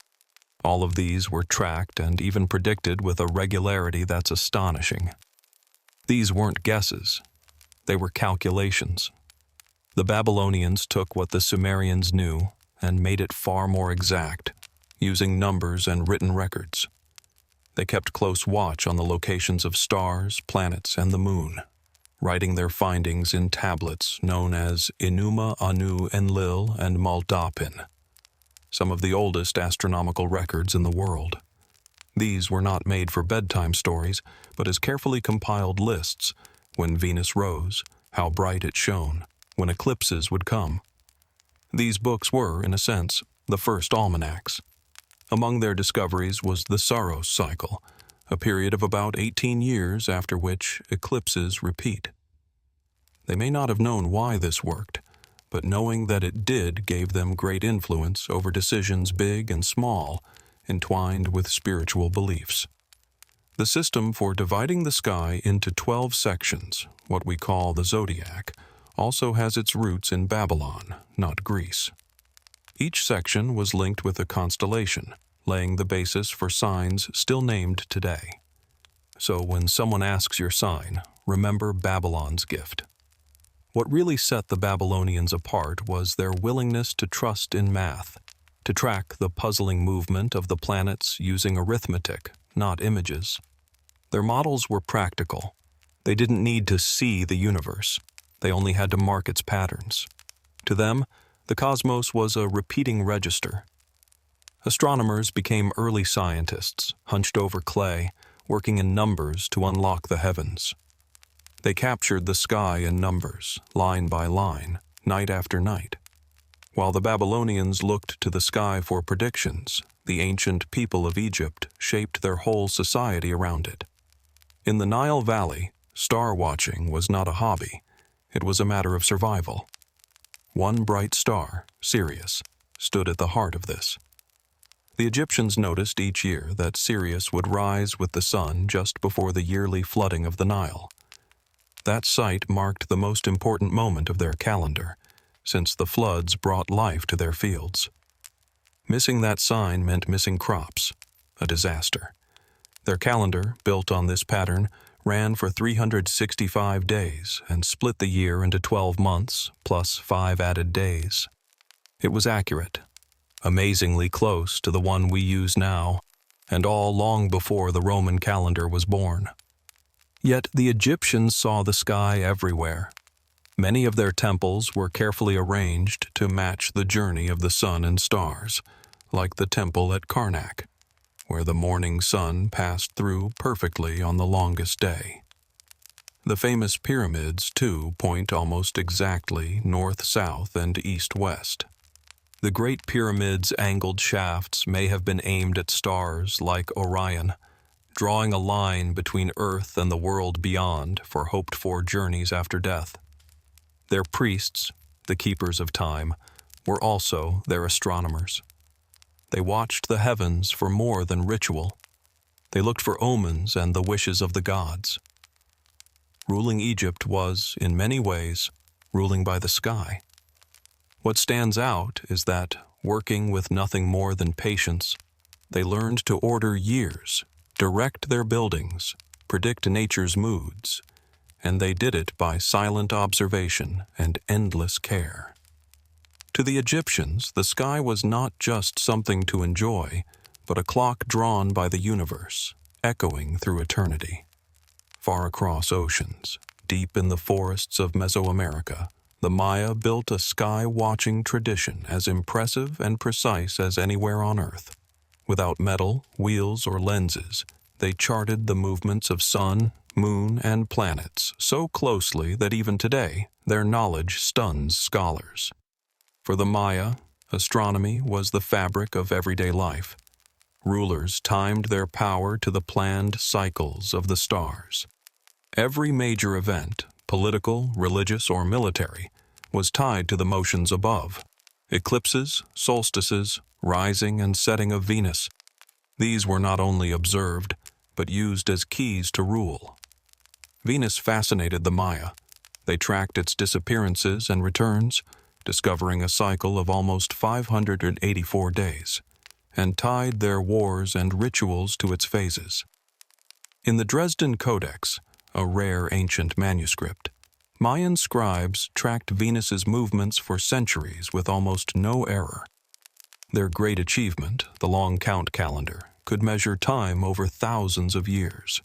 A: All of these were tracked and even predicted with a regularity that's astonishing. These weren't guesses, they were calculations. The Babylonians took what the Sumerians knew and made it far more exact, using numbers and written records. They kept close watch on the locations of stars, planets, and the moon, writing their findings in tablets known as Enuma, Anu, Enlil, and Maldapin, some of the oldest astronomical records in the world. These were not made for bedtime stories, but as carefully compiled lists: when Venus rose, how bright it shone, when eclipses would come. These books were, in a sense, the first almanacs. Among their discoveries was the Saros cycle, a period of about 18 years after which eclipses repeat. They may not have known why this worked, but knowing that it did gave them great influence over decisions big and small, entwined with spiritual beliefs. The system for dividing the sky into 12 sections, what we call the zodiac, also has its roots in Babylon, not Greece. Each section was linked with a constellation, laying the basis for signs still named today. So when someone asks your sign, remember Babylon's gift. What really set the Babylonians apart was their willingness to trust in math, to track the puzzling movement of the planets using arithmetic, not images. Their models were practical. They didn't need to see the universe. They only had to mark its patterns. To them, the cosmos was a repeating register. Astronomers became early scientists, hunched over clay, working in numbers to unlock the heavens. They captured the sky in numbers, line by line, night after night. While the Babylonians looked to the sky for predictions, the ancient people of Egypt shaped their whole society around it. In the Nile Valley, star watching was not a hobby. It was a matter of survival. One bright star, Sirius, stood at the heart of this. The Egyptians noticed each year that Sirius would rise with the sun just before the yearly flooding of the Nile. That sight marked the most important moment of their calendar, since the floods brought life to their fields. Missing that sign meant missing crops, a disaster. Their calendar, built on this pattern, ran for 365 days and split the year into 12 months plus 5 added days. It was accurate, amazingly close to the one we use now, and all long before the Roman calendar was born. Yet the Egyptians saw the sky everywhere. Many of their temples were carefully arranged to match the journey of the sun and stars, like the temple at Karnak, where the morning sun passed through perfectly on the longest day. The famous pyramids, too, point almost exactly north-south and east-west. The Great Pyramid's angled shafts may have been aimed at stars like Orion, drawing a line between Earth and the world beyond for hoped-for journeys after death. Their priests, the keepers of time, were also their astronomers. They watched the heavens for more than ritual. They looked for omens and the wishes of the gods. Ruling Egypt was, in many ways, ruling by the sky. What stands out is that, working with nothing more than patience, they learned to order years, direct their buildings, predict nature's moods, and they did it by silent observation and endless care. To the Egyptians, the sky was not just something to enjoy, but a clock drawn by the universe, echoing through eternity. Far across oceans, deep in the forests of Mesoamerica, the Maya built a sky-watching tradition as impressive and precise as anywhere on Earth. Without metal, wheels, or lenses, they charted the movements of sun, moon, and planets so closely that even today, their knowledge stuns scholars. For the Maya, astronomy was the fabric of everyday life. Rulers timed their power to the planned cycles of the stars. Every major event, political, religious, or military, was tied to the motions above. Eclipses, solstices, rising and setting of Venus. These were not only observed, but used as keys to rule. Venus fascinated the Maya. They tracked its disappearances and returns, discovering a cycle of almost 584 days, and tied their wars and rituals to its phases. In the Dresden Codex, a rare ancient manuscript, Mayan scribes tracked Venus's movements for centuries with almost no error. Their great achievement, the long count calendar, could measure time over thousands of years,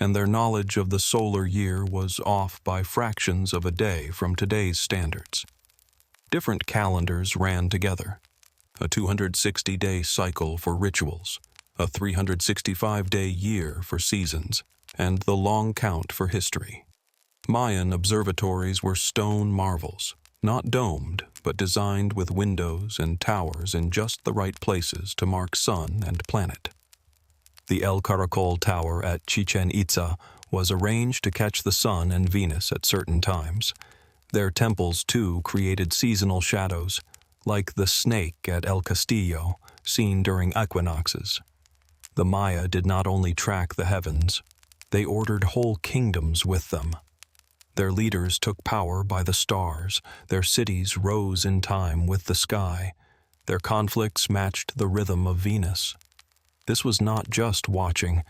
A: and their knowledge of the solar year was off by fractions of a day from today's standards. Different calendars ran together: a 260-day cycle for rituals, a 365-day year for seasons, and the long count for history. Mayan observatories were stone marvels, not domed, but designed with windows and towers in just the right places to mark sun and planet. The El Caracol Tower at Chichen Itza was arranged to catch the sun and Venus at certain times. Their temples, too, created seasonal shadows, like the snake at El Castillo, seen during equinoxes. The Maya did not only track the heavens, they ordered whole kingdoms with them. Their leaders took power by the stars, their cities rose in time with the sky, their conflicts matched the rhythm of Venus. This was not just watching,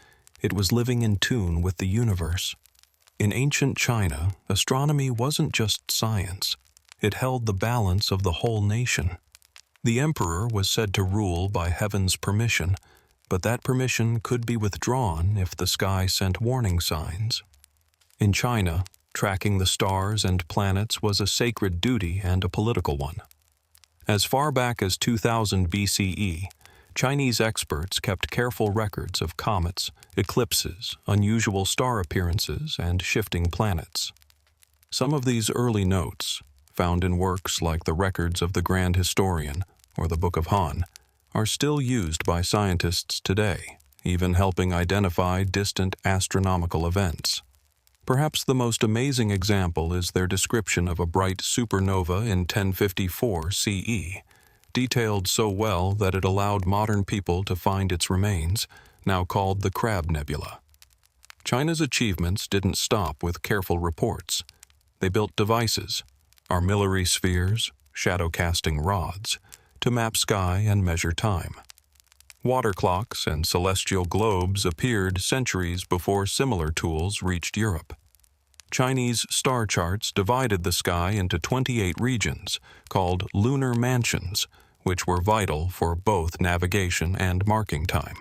A: it was living in tune with the universe. In ancient China, astronomy wasn't just science. It held the balance of the whole nation. The emperor was said to rule by heaven's permission, but that permission could be withdrawn if the sky sent warning signs. In China, tracking the stars and planets was a sacred duty and a political one. As far back as 2000 BCE, Chinese experts kept careful records of comets, eclipses, unusual star appearances, and shifting planets. Some of these early notes, found in works like the records of the Grand Historian or the Book of Han, are still used by scientists today, even helping identify distant astronomical events. Perhaps the most amazing example is their description of a bright supernova in 1054 CE, detailed so well that it allowed modern people to find its remains, now called the Crab Nebula. China's achievements didn't stop with careful reports. They built devices, armillary spheres, shadow-casting rods, to map sky and measure time. Water clocks and celestial globes appeared centuries before similar tools reached Europe. Chinese star charts divided the sky into 28 regions, called lunar mansions, which were vital for both navigation and marking time.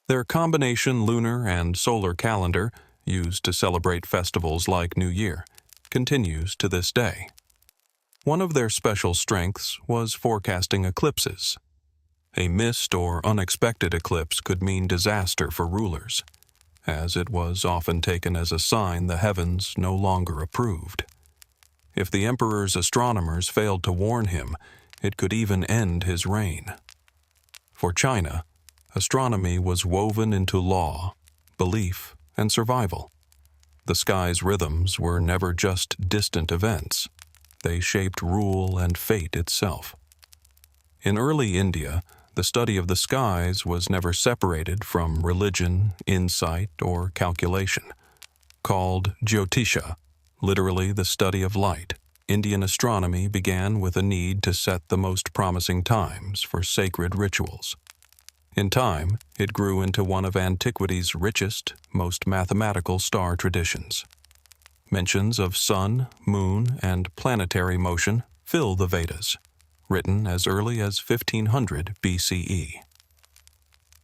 A: Their combination lunar and solar calendar, used to celebrate festivals like New Year, continues to this day. One of their special strengths was forecasting eclipses. A missed or unexpected eclipse could mean disaster for rulers, as it was often taken as a sign the heavens no longer approved. If the emperor's astronomers failed to warn him, it could even end his reign. For China, astronomy was woven into law, belief, and survival. The sky's rhythms were never just distant events. They shaped rule and fate itself. In early India, the study of the skies was never separated from religion, insight, or calculation. Called Jyotisha, literally the study of light, Indian astronomy began with a need to set the most promising times for sacred rituals. In time, it grew into one of antiquity's richest, most mathematical star traditions. Mentions of sun, moon, and planetary motion fill the Vedas, written as early as 1500 BCE.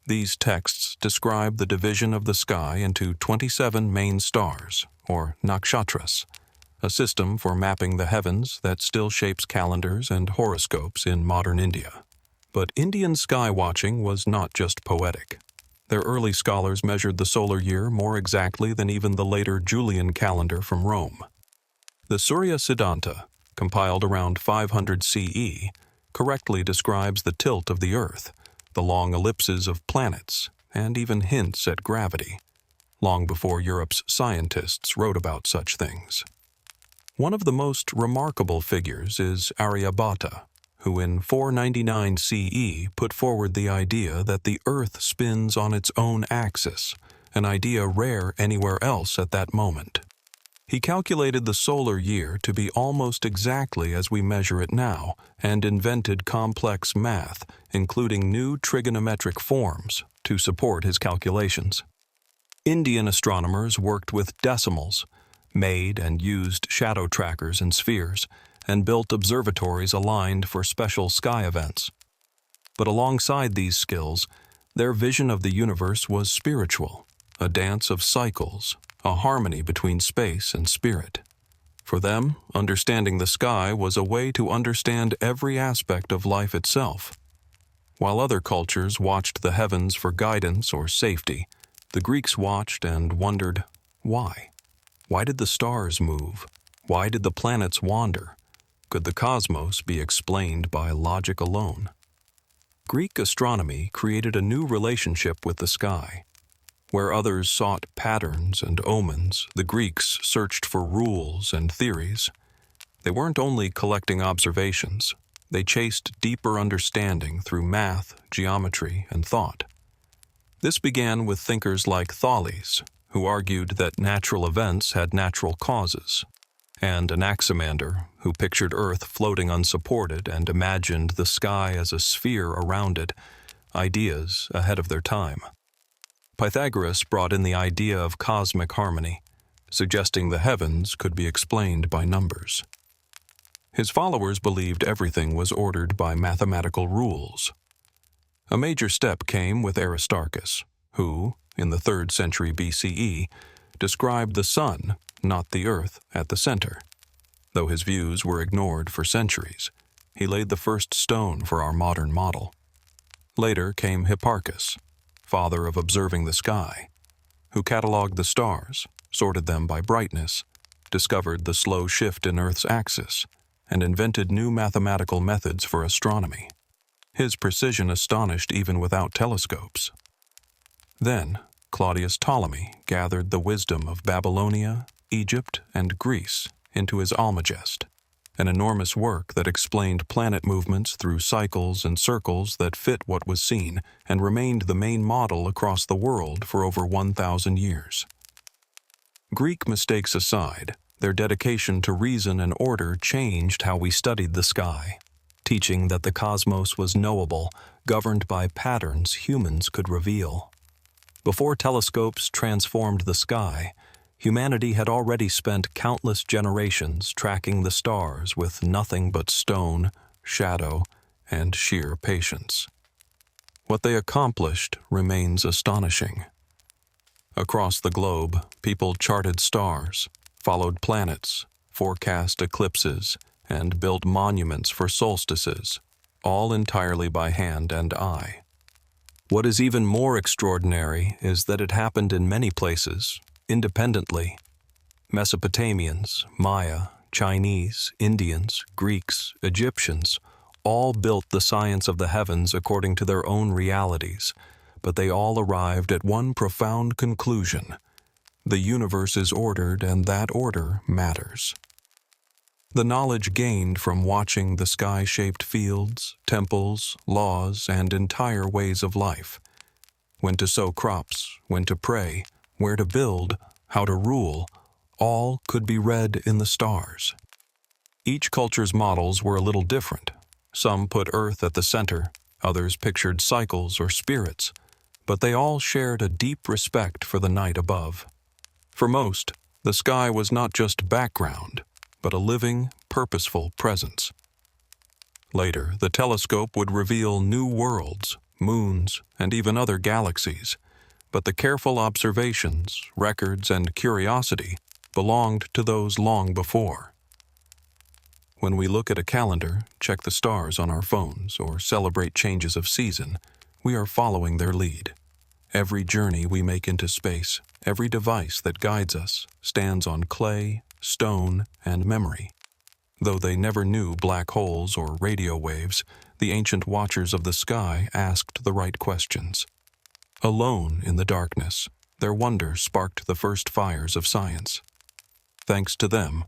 A: These texts describe the division of the sky into 27 main stars, or nakshatras, a system for mapping the heavens that still shapes calendars and horoscopes in modern India. But Indian sky watching was not just poetic. Their early scholars measured the solar year more exactly than even the later Julian calendar from Rome. The Surya Siddhanta, compiled around 500 CE, correctly describes the tilt of the Earth, the long ellipses of planets, and even hints at gravity, long before Europe's scientists wrote about such things. One of the most remarkable figures is Aryabhata, who in 499 CE put forward the idea that the Earth spins on its own axis, an idea rare anywhere else at that moment. He calculated the solar year to be almost exactly as we measure it now, and invented complex math, including new trigonometric forms, to support his calculations. Indian astronomers worked with decimals, made and used shadow trackers and spheres, and built observatories aligned for special sky events. But alongside these skills, their vision of the universe was spiritual, a dance of cycles, a harmony between space and spirit. For them, understanding the sky was a way to understand every aspect of life itself. While other cultures watched the heavens for guidance or safety, the Greeks watched and wondered, why? Why did the stars move? Why did the planets wander? Could the cosmos be explained by logic alone? Greek astronomy created a new relationship with the sky. Where others sought patterns and omens, the Greeks searched for rules and theories. They weren't only collecting observations, they chased deeper understanding through math, geometry, and thought. This began with thinkers like Thales, who argued that natural events had natural causes, and Anaximander, who pictured Earth floating unsupported and imagined the sky as a sphere around it, ideas ahead of their time. Pythagoras brought in the idea of cosmic harmony, suggesting the heavens could be explained by numbers. His followers believed everything was ordered by mathematical rules. A major step came with Aristarchus, who, in the 3rd century BCE, described the sun, not the earth, at the center. Though his views were ignored for centuries, he laid the first stone for our modern model. Later came Hipparchus, father of observing the sky, who cataloged the stars, sorted them by brightness, discovered the slow shift in Earth's axis, and invented new mathematical methods for astronomy. His precision astonished even without telescopes. Then, Claudius Ptolemy gathered the wisdom of Babylonia, Egypt, and Greece into his Almagest, an enormous work that explained planet movements through cycles and circles that fit what was seen and remained the main model across the world for over 1,000 years. Greek mistakes aside, their dedication to reason and order changed how we studied the sky, teaching that the cosmos was knowable, governed by patterns humans could reveal. Before telescopes transformed the sky, humanity had already spent countless generations tracking the stars with nothing but stone, shadow, and sheer patience. What they accomplished remains astonishing. Across the globe, people charted stars, followed planets, forecast eclipses, and built monuments for solstices, all entirely by hand and eye. What is even more extraordinary is that it happened in many places, independently. Mesopotamians, Maya, Chinese, Indians, Greeks, Egyptians, all built the science of the heavens according to their own realities, but they all arrived at one profound conclusion: the universe is ordered, and that order matters. The knowledge gained from watching the sky-shaped fields, temples, laws, and entire ways of life, when to sow crops, when to pray, where to build, how to rule, all could be read in the stars. Each culture's models were a little different. Some put Earth at the center, others pictured cycles or spirits, but they all shared a deep respect for the night above. For most, the sky was not just background, but a living, purposeful presence. Later, the telescope would reveal new worlds, moons, and even other galaxies, but the careful observations, records, and curiosity belonged to those long before. When we look at a calendar, check the stars on our phones, or celebrate changes of season, we are following their lead. Every journey we make into space, every device that guides us, stands on clay, stone, and memory. Though they never knew black holes or radio waves, the ancient watchers of the sky asked the right questions. Alone in the darkness, their wonder sparked the first fires of science. Thanks to them,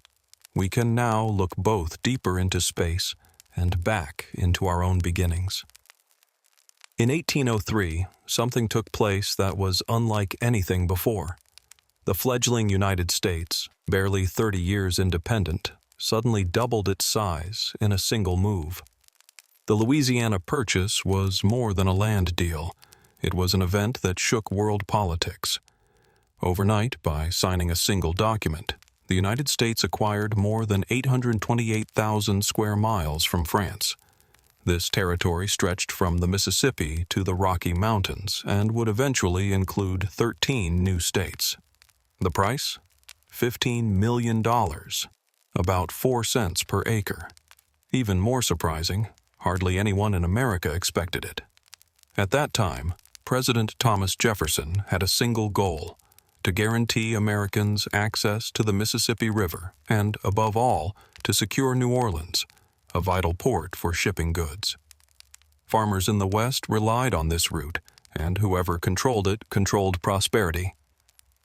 A: we can now look both deeper into space and back into our own beginnings. In 1803, something took place that was unlike anything before. The fledgling United States, barely 30 years independent, suddenly doubled its size in a single move. The Louisiana Purchase was more than a land deal. It was an event that shook world politics. Overnight, by signing a single document, the United States acquired more than 828,000 square miles from France. This territory stretched from the Mississippi to the Rocky Mountains and would eventually include 13 new states. The price? $15 million, about 4 cents per acre. Even more surprising, hardly anyone in America expected it. At that time, President Thomas Jefferson had a single goal: to guarantee Americans access to the Mississippi River and, above all, to secure New Orleans, a vital port for shipping goods. Farmers in the West relied on this route, and whoever controlled it controlled prosperity.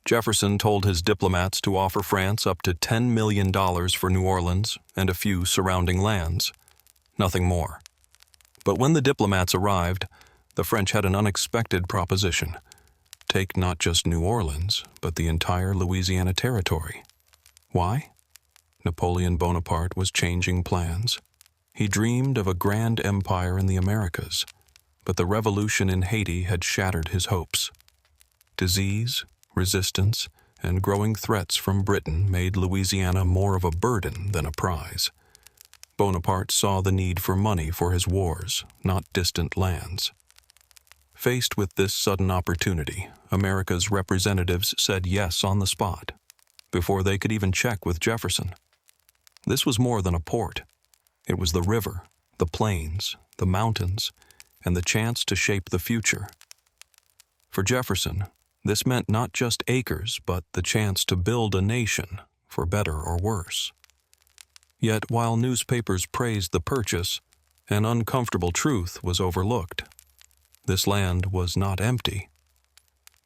A: Jefferson told his diplomats to offer France up to $10 million for New Orleans and a few surrounding lands. Nothing more. But when the diplomats arrived, the French had an unexpected proposition: take not just New Orleans, but the entire Louisiana Territory. Why? Napoleon Bonaparte was changing plans. He dreamed of a grand empire in the Americas. but the revolution in Haiti had shattered his hopes. Disease, resistance, and growing threats from Britain made Louisiana more of a burden than a prize. Bonaparte saw the need for money for his wars, not distant lands. Faced with this sudden opportunity, America's representatives said yes on the spot, before they could even check with Jefferson. This was more than a port. It was the river, the plains, the mountains, and the chance to shape the future. For Jefferson, this meant not just acres, but the chance to build a nation, for better or worse. Yet, while newspapers praised the purchase, an uncomfortable truth was overlooked. This land was not empty.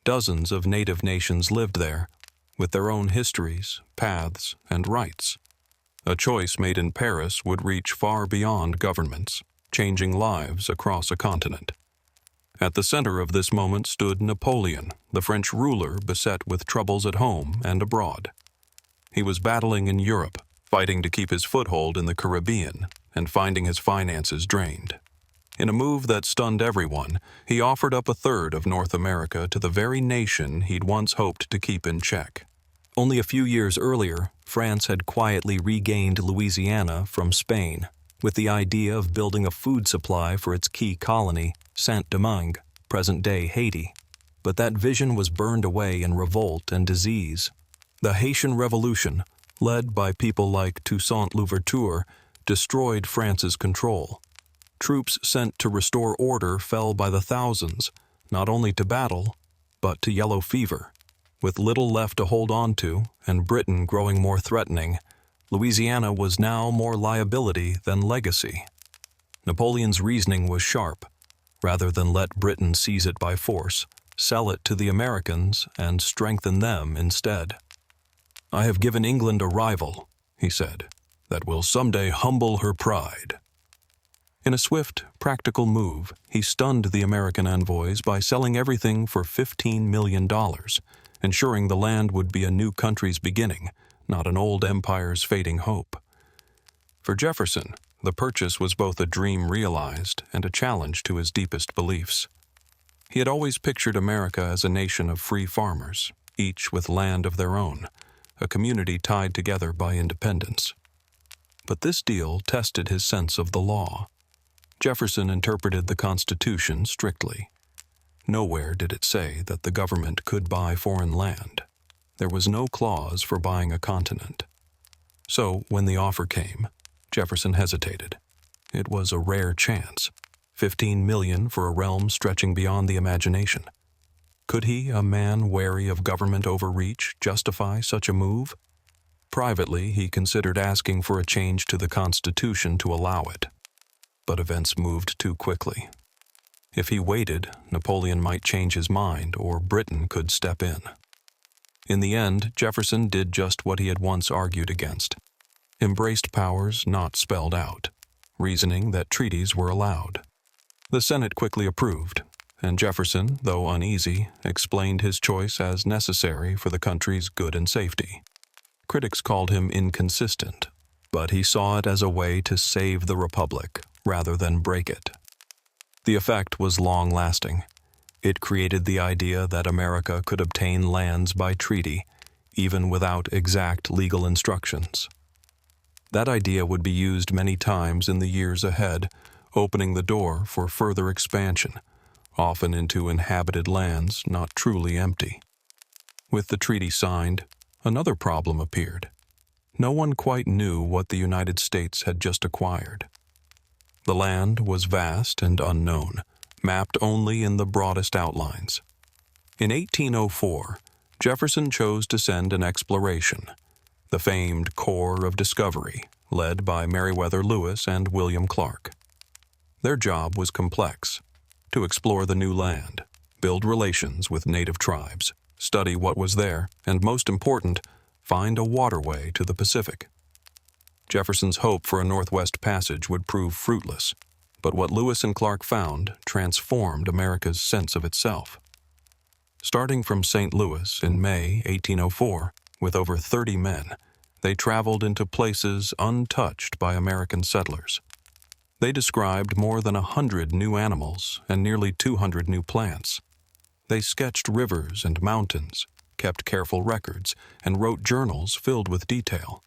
A: Dozens of native nations lived there, with their own histories, paths, and rights. A choice made in Paris would reach far beyond governments, changing lives across a continent. At the center of this moment stood Napoleon, the French ruler beset with troubles at home and abroad. He was battling in Europe, fighting to keep his foothold in the Caribbean and finding his finances drained. In a move that stunned everyone, he offered up a third of North America to the very nation he'd once hoped to keep in check. Only a few years earlier, France had quietly regained Louisiana from Spain, with the idea of building a food supply for its key colony, Saint-Domingue, present-day Haiti. But that vision was burned away in revolt and disease. The Haitian Revolution, led by people like Toussaint Louverture, destroyed France's control. Troops sent to restore order fell by the thousands, not only to battle, but to yellow fever. With little left to hold on to, and Britain growing more threatening, Louisiana was now more liability than legacy. Napoleon's reasoning was sharp. Rather than let Britain seize it by force, sell it to the Americans and strengthen them instead. "I have given England a rival," he said, "that will someday humble her pride." In a swift, practical move, he stunned the American envoys by selling everything for $15 million, ensuring the land would be a new country's beginning, not an old empire's fading hope. For Jefferson, the purchase was both a dream realized and a challenge to his deepest beliefs. He had always pictured America as a nation of free farmers, each with land of their own, a community tied together by independence. But this deal tested his sense of the law. Jefferson interpreted the Constitution strictly. Nowhere did it say that the government could buy foreign land. There was no clause for buying a continent. So, when the offer came, Jefferson hesitated. It was a rare chance, $15 million for a realm stretching beyond the imagination. Could he, a man wary of government overreach, justify such a move? Privately, he considered asking for a change to the Constitution to allow it. But events moved too quickly. If he waited, Napoleon might change his mind, or Britain could step in. In the end, Jefferson did just what he had once argued against. Embraced powers not spelled out, reasoning that treaties were allowed. The Senate quickly approved, and Jefferson, though uneasy, explained his choice as necessary for the country's good and safety. Critics called him inconsistent, but he saw it as a way to save the Republic rather than break it. The effect was long-lasting. It created the idea that America could obtain lands by treaty, even without exact legal instructions. That idea would be used many times in the years ahead, opening the door for further expansion, often into inhabited lands not truly empty. With the treaty signed, another problem appeared. No one quite knew what the United States had just acquired. The land was vast and unknown, mapped only in the broadest outlines. In 1804, Jefferson chose to send an exploration, the famed Corps of Discovery, led by Meriwether Lewis and William Clark. Their job was complex: to explore the new land, build relations with native tribes, study what was there, and most important, find a waterway to the Pacific. Jefferson's hope for a Northwest Passage would prove fruitless, but what Lewis and Clark found transformed America's sense of itself. Starting from St. Louis in May 1804, with over 30 men, they traveled into places untouched by American settlers. They described more than 100 new animals and nearly 200 new plants. They sketched rivers and mountains, kept careful records, and wrote journals filled with detail.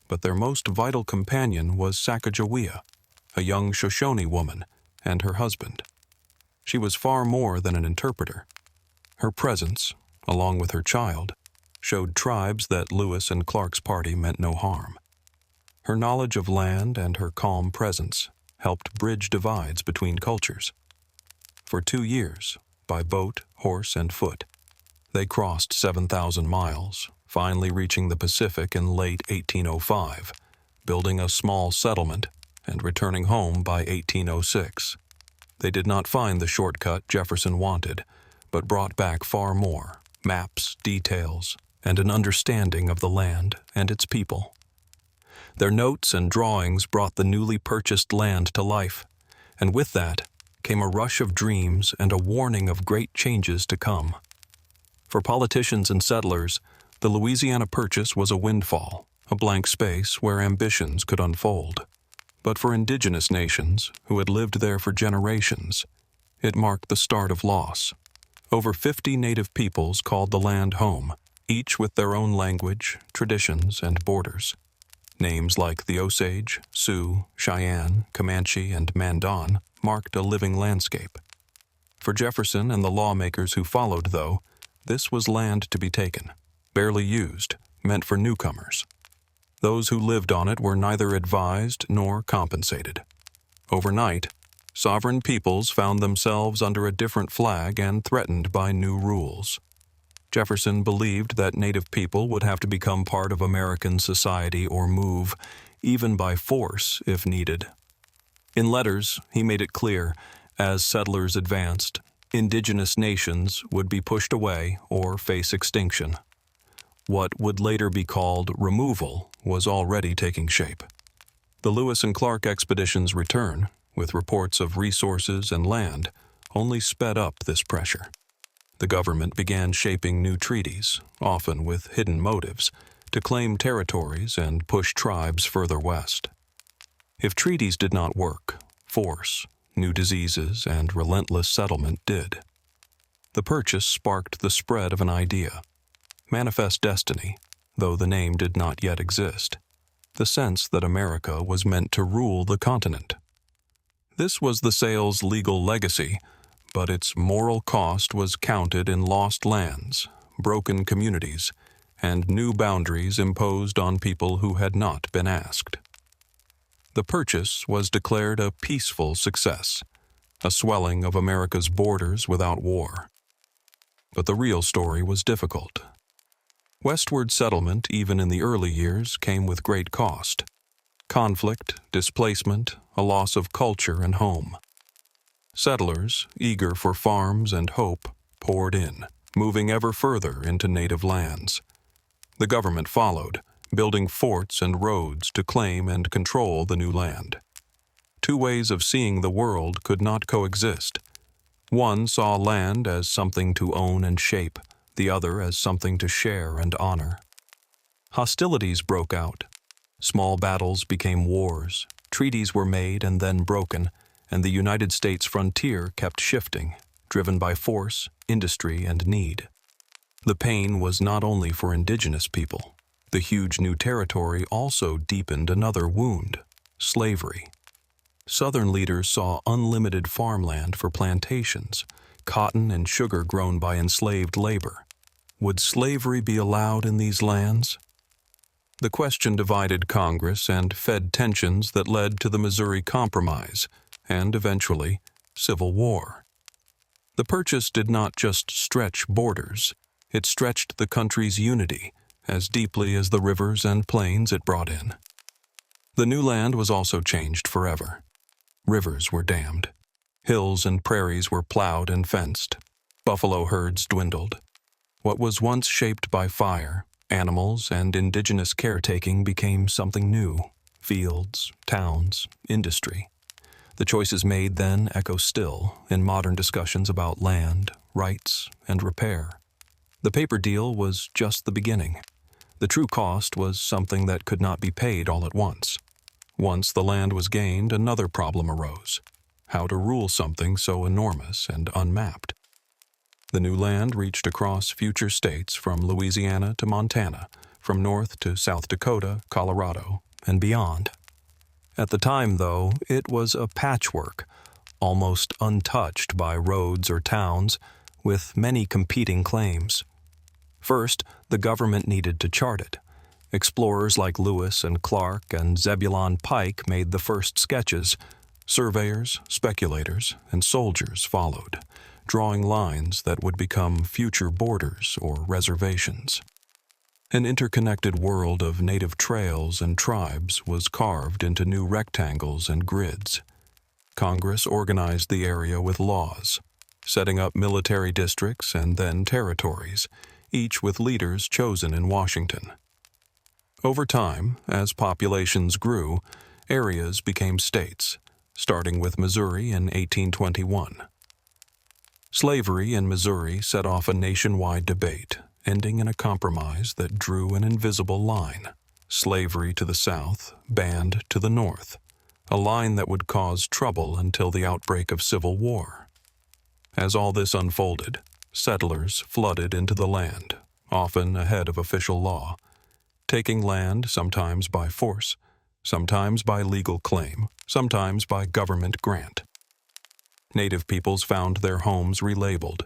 A: But their most vital companion was Sacagawea, a young Shoshone woman, and her husband. She was far more than an interpreter. Her presence, along with her child, showed tribes that Lewis and Clark's party meant no harm. Her knowledge of land and her calm presence helped bridge divides between cultures. For 2 years, by boat, horse, and foot, they crossed 7,000 miles, finally reaching the Pacific in late 1805, building a small settlement and returning home by 1806. They did not find the shortcut Jefferson wanted, but brought back far more: maps, details, and an understanding of the land and its people. Their notes and drawings brought the newly purchased land to life, and with that came a rush of dreams and a warning of great changes to come. For politicians and settlers, the Louisiana Purchase was a windfall, a blank space where ambitions could unfold. But for indigenous nations, who had lived there for generations, it marked the start of loss. Over 50 native peoples called the land home, each with their own language, traditions, and borders. Names like the Osage, Sioux, Cheyenne, Comanche, and Mandan marked a living landscape. For Jefferson and the lawmakers who followed, though, this was land to be taken, barely used, meant for newcomers. Those who lived on it were neither advised nor compensated. Overnight, sovereign peoples found themselves under a different flag and threatened by new rules. Jefferson believed that native people would have to become part of American society or move, even by force if needed. In letters, he made it clear, as settlers advanced, indigenous nations would be pushed away or face extinction. What would later be called removal was already taking shape. The Lewis and Clark expedition's return, with reports of resources and land, only sped up this pressure. The government began shaping new treaties, often with hidden motives, to claim territories and push tribes further west. If treaties did not work, force, new diseases, and relentless settlement did. The Purchase sparked the spread of an idea: manifest destiny, though the name did not yet exist, the sense that America was meant to rule the continent. This was the sale's legal legacy, but its moral cost was counted in lost lands, broken communities, and new boundaries imposed on people who had not been asked. The Purchase was declared a peaceful success, a swelling of America's borders without war. But the real story was difficult. Westward settlement, even in the early years, came with great cost: conflict, displacement, a loss of culture and home. Settlers, eager for farms and hope, poured in, moving ever further into native lands. The government followed, building forts and roads to claim and control the new land. Two ways of seeing the world could not coexist. One saw land as something to own and shape, the other as something to share and honor. Hostilities broke out. Small battles became wars. Treaties were made and then broken, and the United States frontier kept shifting, driven by force, industry, and need. The pain was not only for indigenous people. The huge new territory also deepened another wound: slavery. Southern leaders saw unlimited farmland for plantations, cotton and sugar grown by enslaved labor. Would slavery be allowed in these lands? The question divided Congress and fed tensions that led to the Missouri Compromise and, eventually, Civil War. The Purchase did not just stretch borders, it stretched the country's unity as deeply as the rivers and plains it brought in. The new land was also changed forever. Rivers were dammed. Hills and prairies were plowed and fenced. Buffalo herds dwindled. What was once shaped by fire, animals, and indigenous caretaking became something new: fields, towns, industry. The choices made then echo still in modern discussions about land, rights, and repair. The paper deal was just the beginning. The true cost was something that could not be paid all at once. Once the land was gained, another problem arose: how to rule something so enormous and unmapped. The new land reached across future states from Louisiana to Montana, from North to South Dakota, Colorado, and beyond. At the time, though, it was a patchwork, almost untouched by roads or towns, with many competing claims. First, the government needed to chart it. Explorers like Lewis and Clark and Zebulon Pike made the first sketches. Surveyors, speculators, and soldiers followed, drawing lines that would become future borders or reservations. An interconnected world of native trails and tribes was carved into new rectangles and grids. Congress organized the area with laws, setting up military districts and then territories, each with leaders chosen in Washington. Over time, as populations grew, areas became states, starting with Missouri in 1821. Slavery in Missouri set off a nationwide debate, ending in a compromise that drew an invisible line: slavery to the south, banned to the north, a line that would cause trouble until the outbreak of Civil War. As all this unfolded, settlers flooded into the land, often ahead of official law, taking land sometimes by force, sometimes by legal claim, sometimes by government grant. Native peoples found their homes relabeled,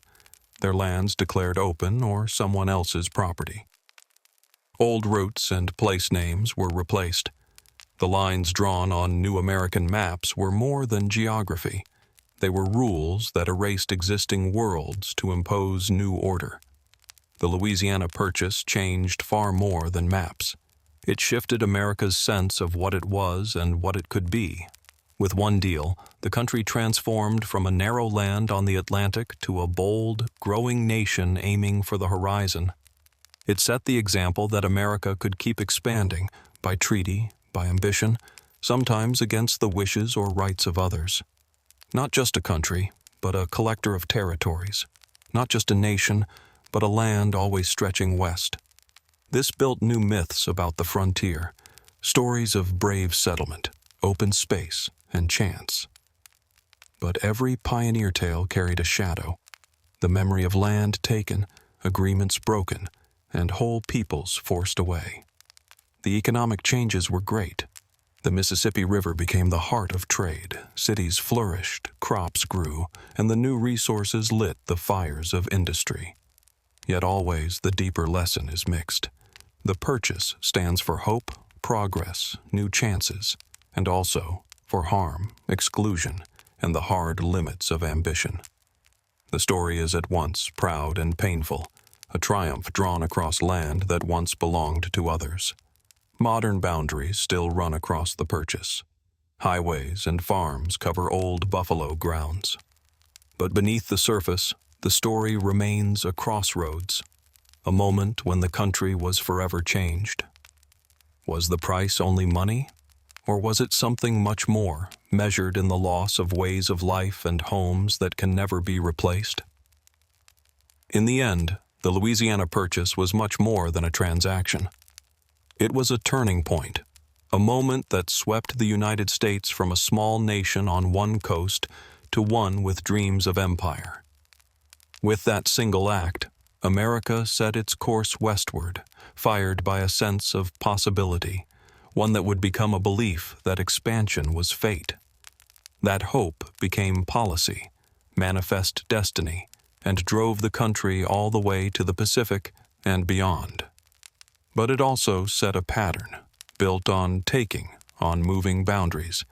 A: their lands declared open or someone else's property. Old routes and place names were replaced. The lines drawn on new American maps were more than geography. They were rules that erased existing worlds to impose new order. The Louisiana Purchase changed far more than maps. It shifted America's sense of what it was and what it could be. With one deal, the country transformed from a narrow land on the Atlantic to a bold, growing nation aiming for the horizon. It set the example that America could keep expanding, by treaty, by ambition, sometimes against the wishes or rights of others. Not just a country, but a collector of territories. Not just a nation, but a land always stretching west. This built new myths about the frontier, stories of brave settlement, open space, and chance. But every pioneer tale carried a shadow: the memory of land taken, agreements broken, and whole peoples forced away. The economic changes were great. The Mississippi River became the heart of trade, cities flourished, crops grew, and the new resources lit the fires of industry. Yet always the deeper lesson is mixed. The purchase stands for hope, progress, new chances, and also for harm, exclusion, and the hard limits of ambition. The story is at once proud and painful, a triumph drawn across land that once belonged to others. Modern boundaries still run across the purchase. Highways and farms cover old buffalo grounds. But beneath the surface, the story remains a crossroads, a moment when the country was forever changed. Was the price only money? Or was it something much more, measured in the loss of ways of life and homes that can never be replaced? In the end, the Louisiana Purchase was much more than a transaction. It was a turning point, a moment that swept the United States from a small nation on one coast to one with dreams of empire. With that single act, America set its course westward, fired by a sense of possibility, one that would become a belief that expansion was fate. That hope became policy, manifest destiny, and drove the country all the way to the Pacific and beyond. But it also set a pattern, built on taking, on moving boundaries,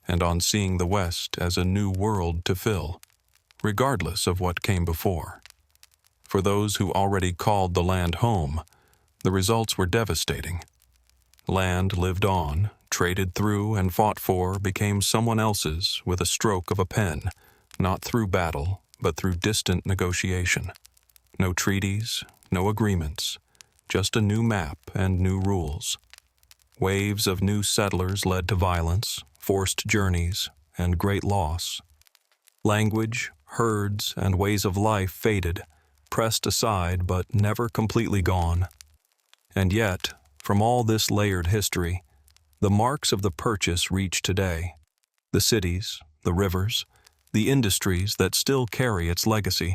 A: and on seeing the West as a new world to fill, regardless of what came before. For those who already called the land home, the results were devastating. Land lived on, traded through and fought for, became someone else's with a stroke of a pen, not through battle, but through distant negotiation. No treaties, no agreements, just a new map and new rules. Waves of new settlers led to violence, forced journeys, and great loss. Language, herds, and ways of life faded, pressed aside but never completely gone. And yet, from all this layered history, The marks of the purchase reach today. The cities, the rivers, the industries that still carry its legacy,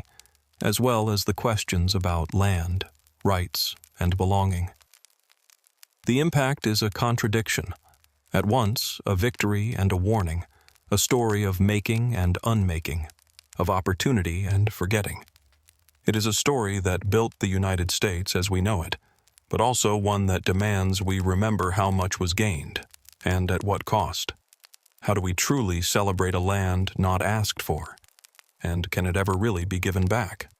A: as well as the questions about land, rights, and belonging. The impact is a contradiction. At once, a victory and a warning, a story of making and unmaking, of opportunity and forgetting. It is a story that built the United States as we know it, but also one that demands we remember how much was gained, and at what cost. How do we truly celebrate a land not asked for? And can it ever really be given back?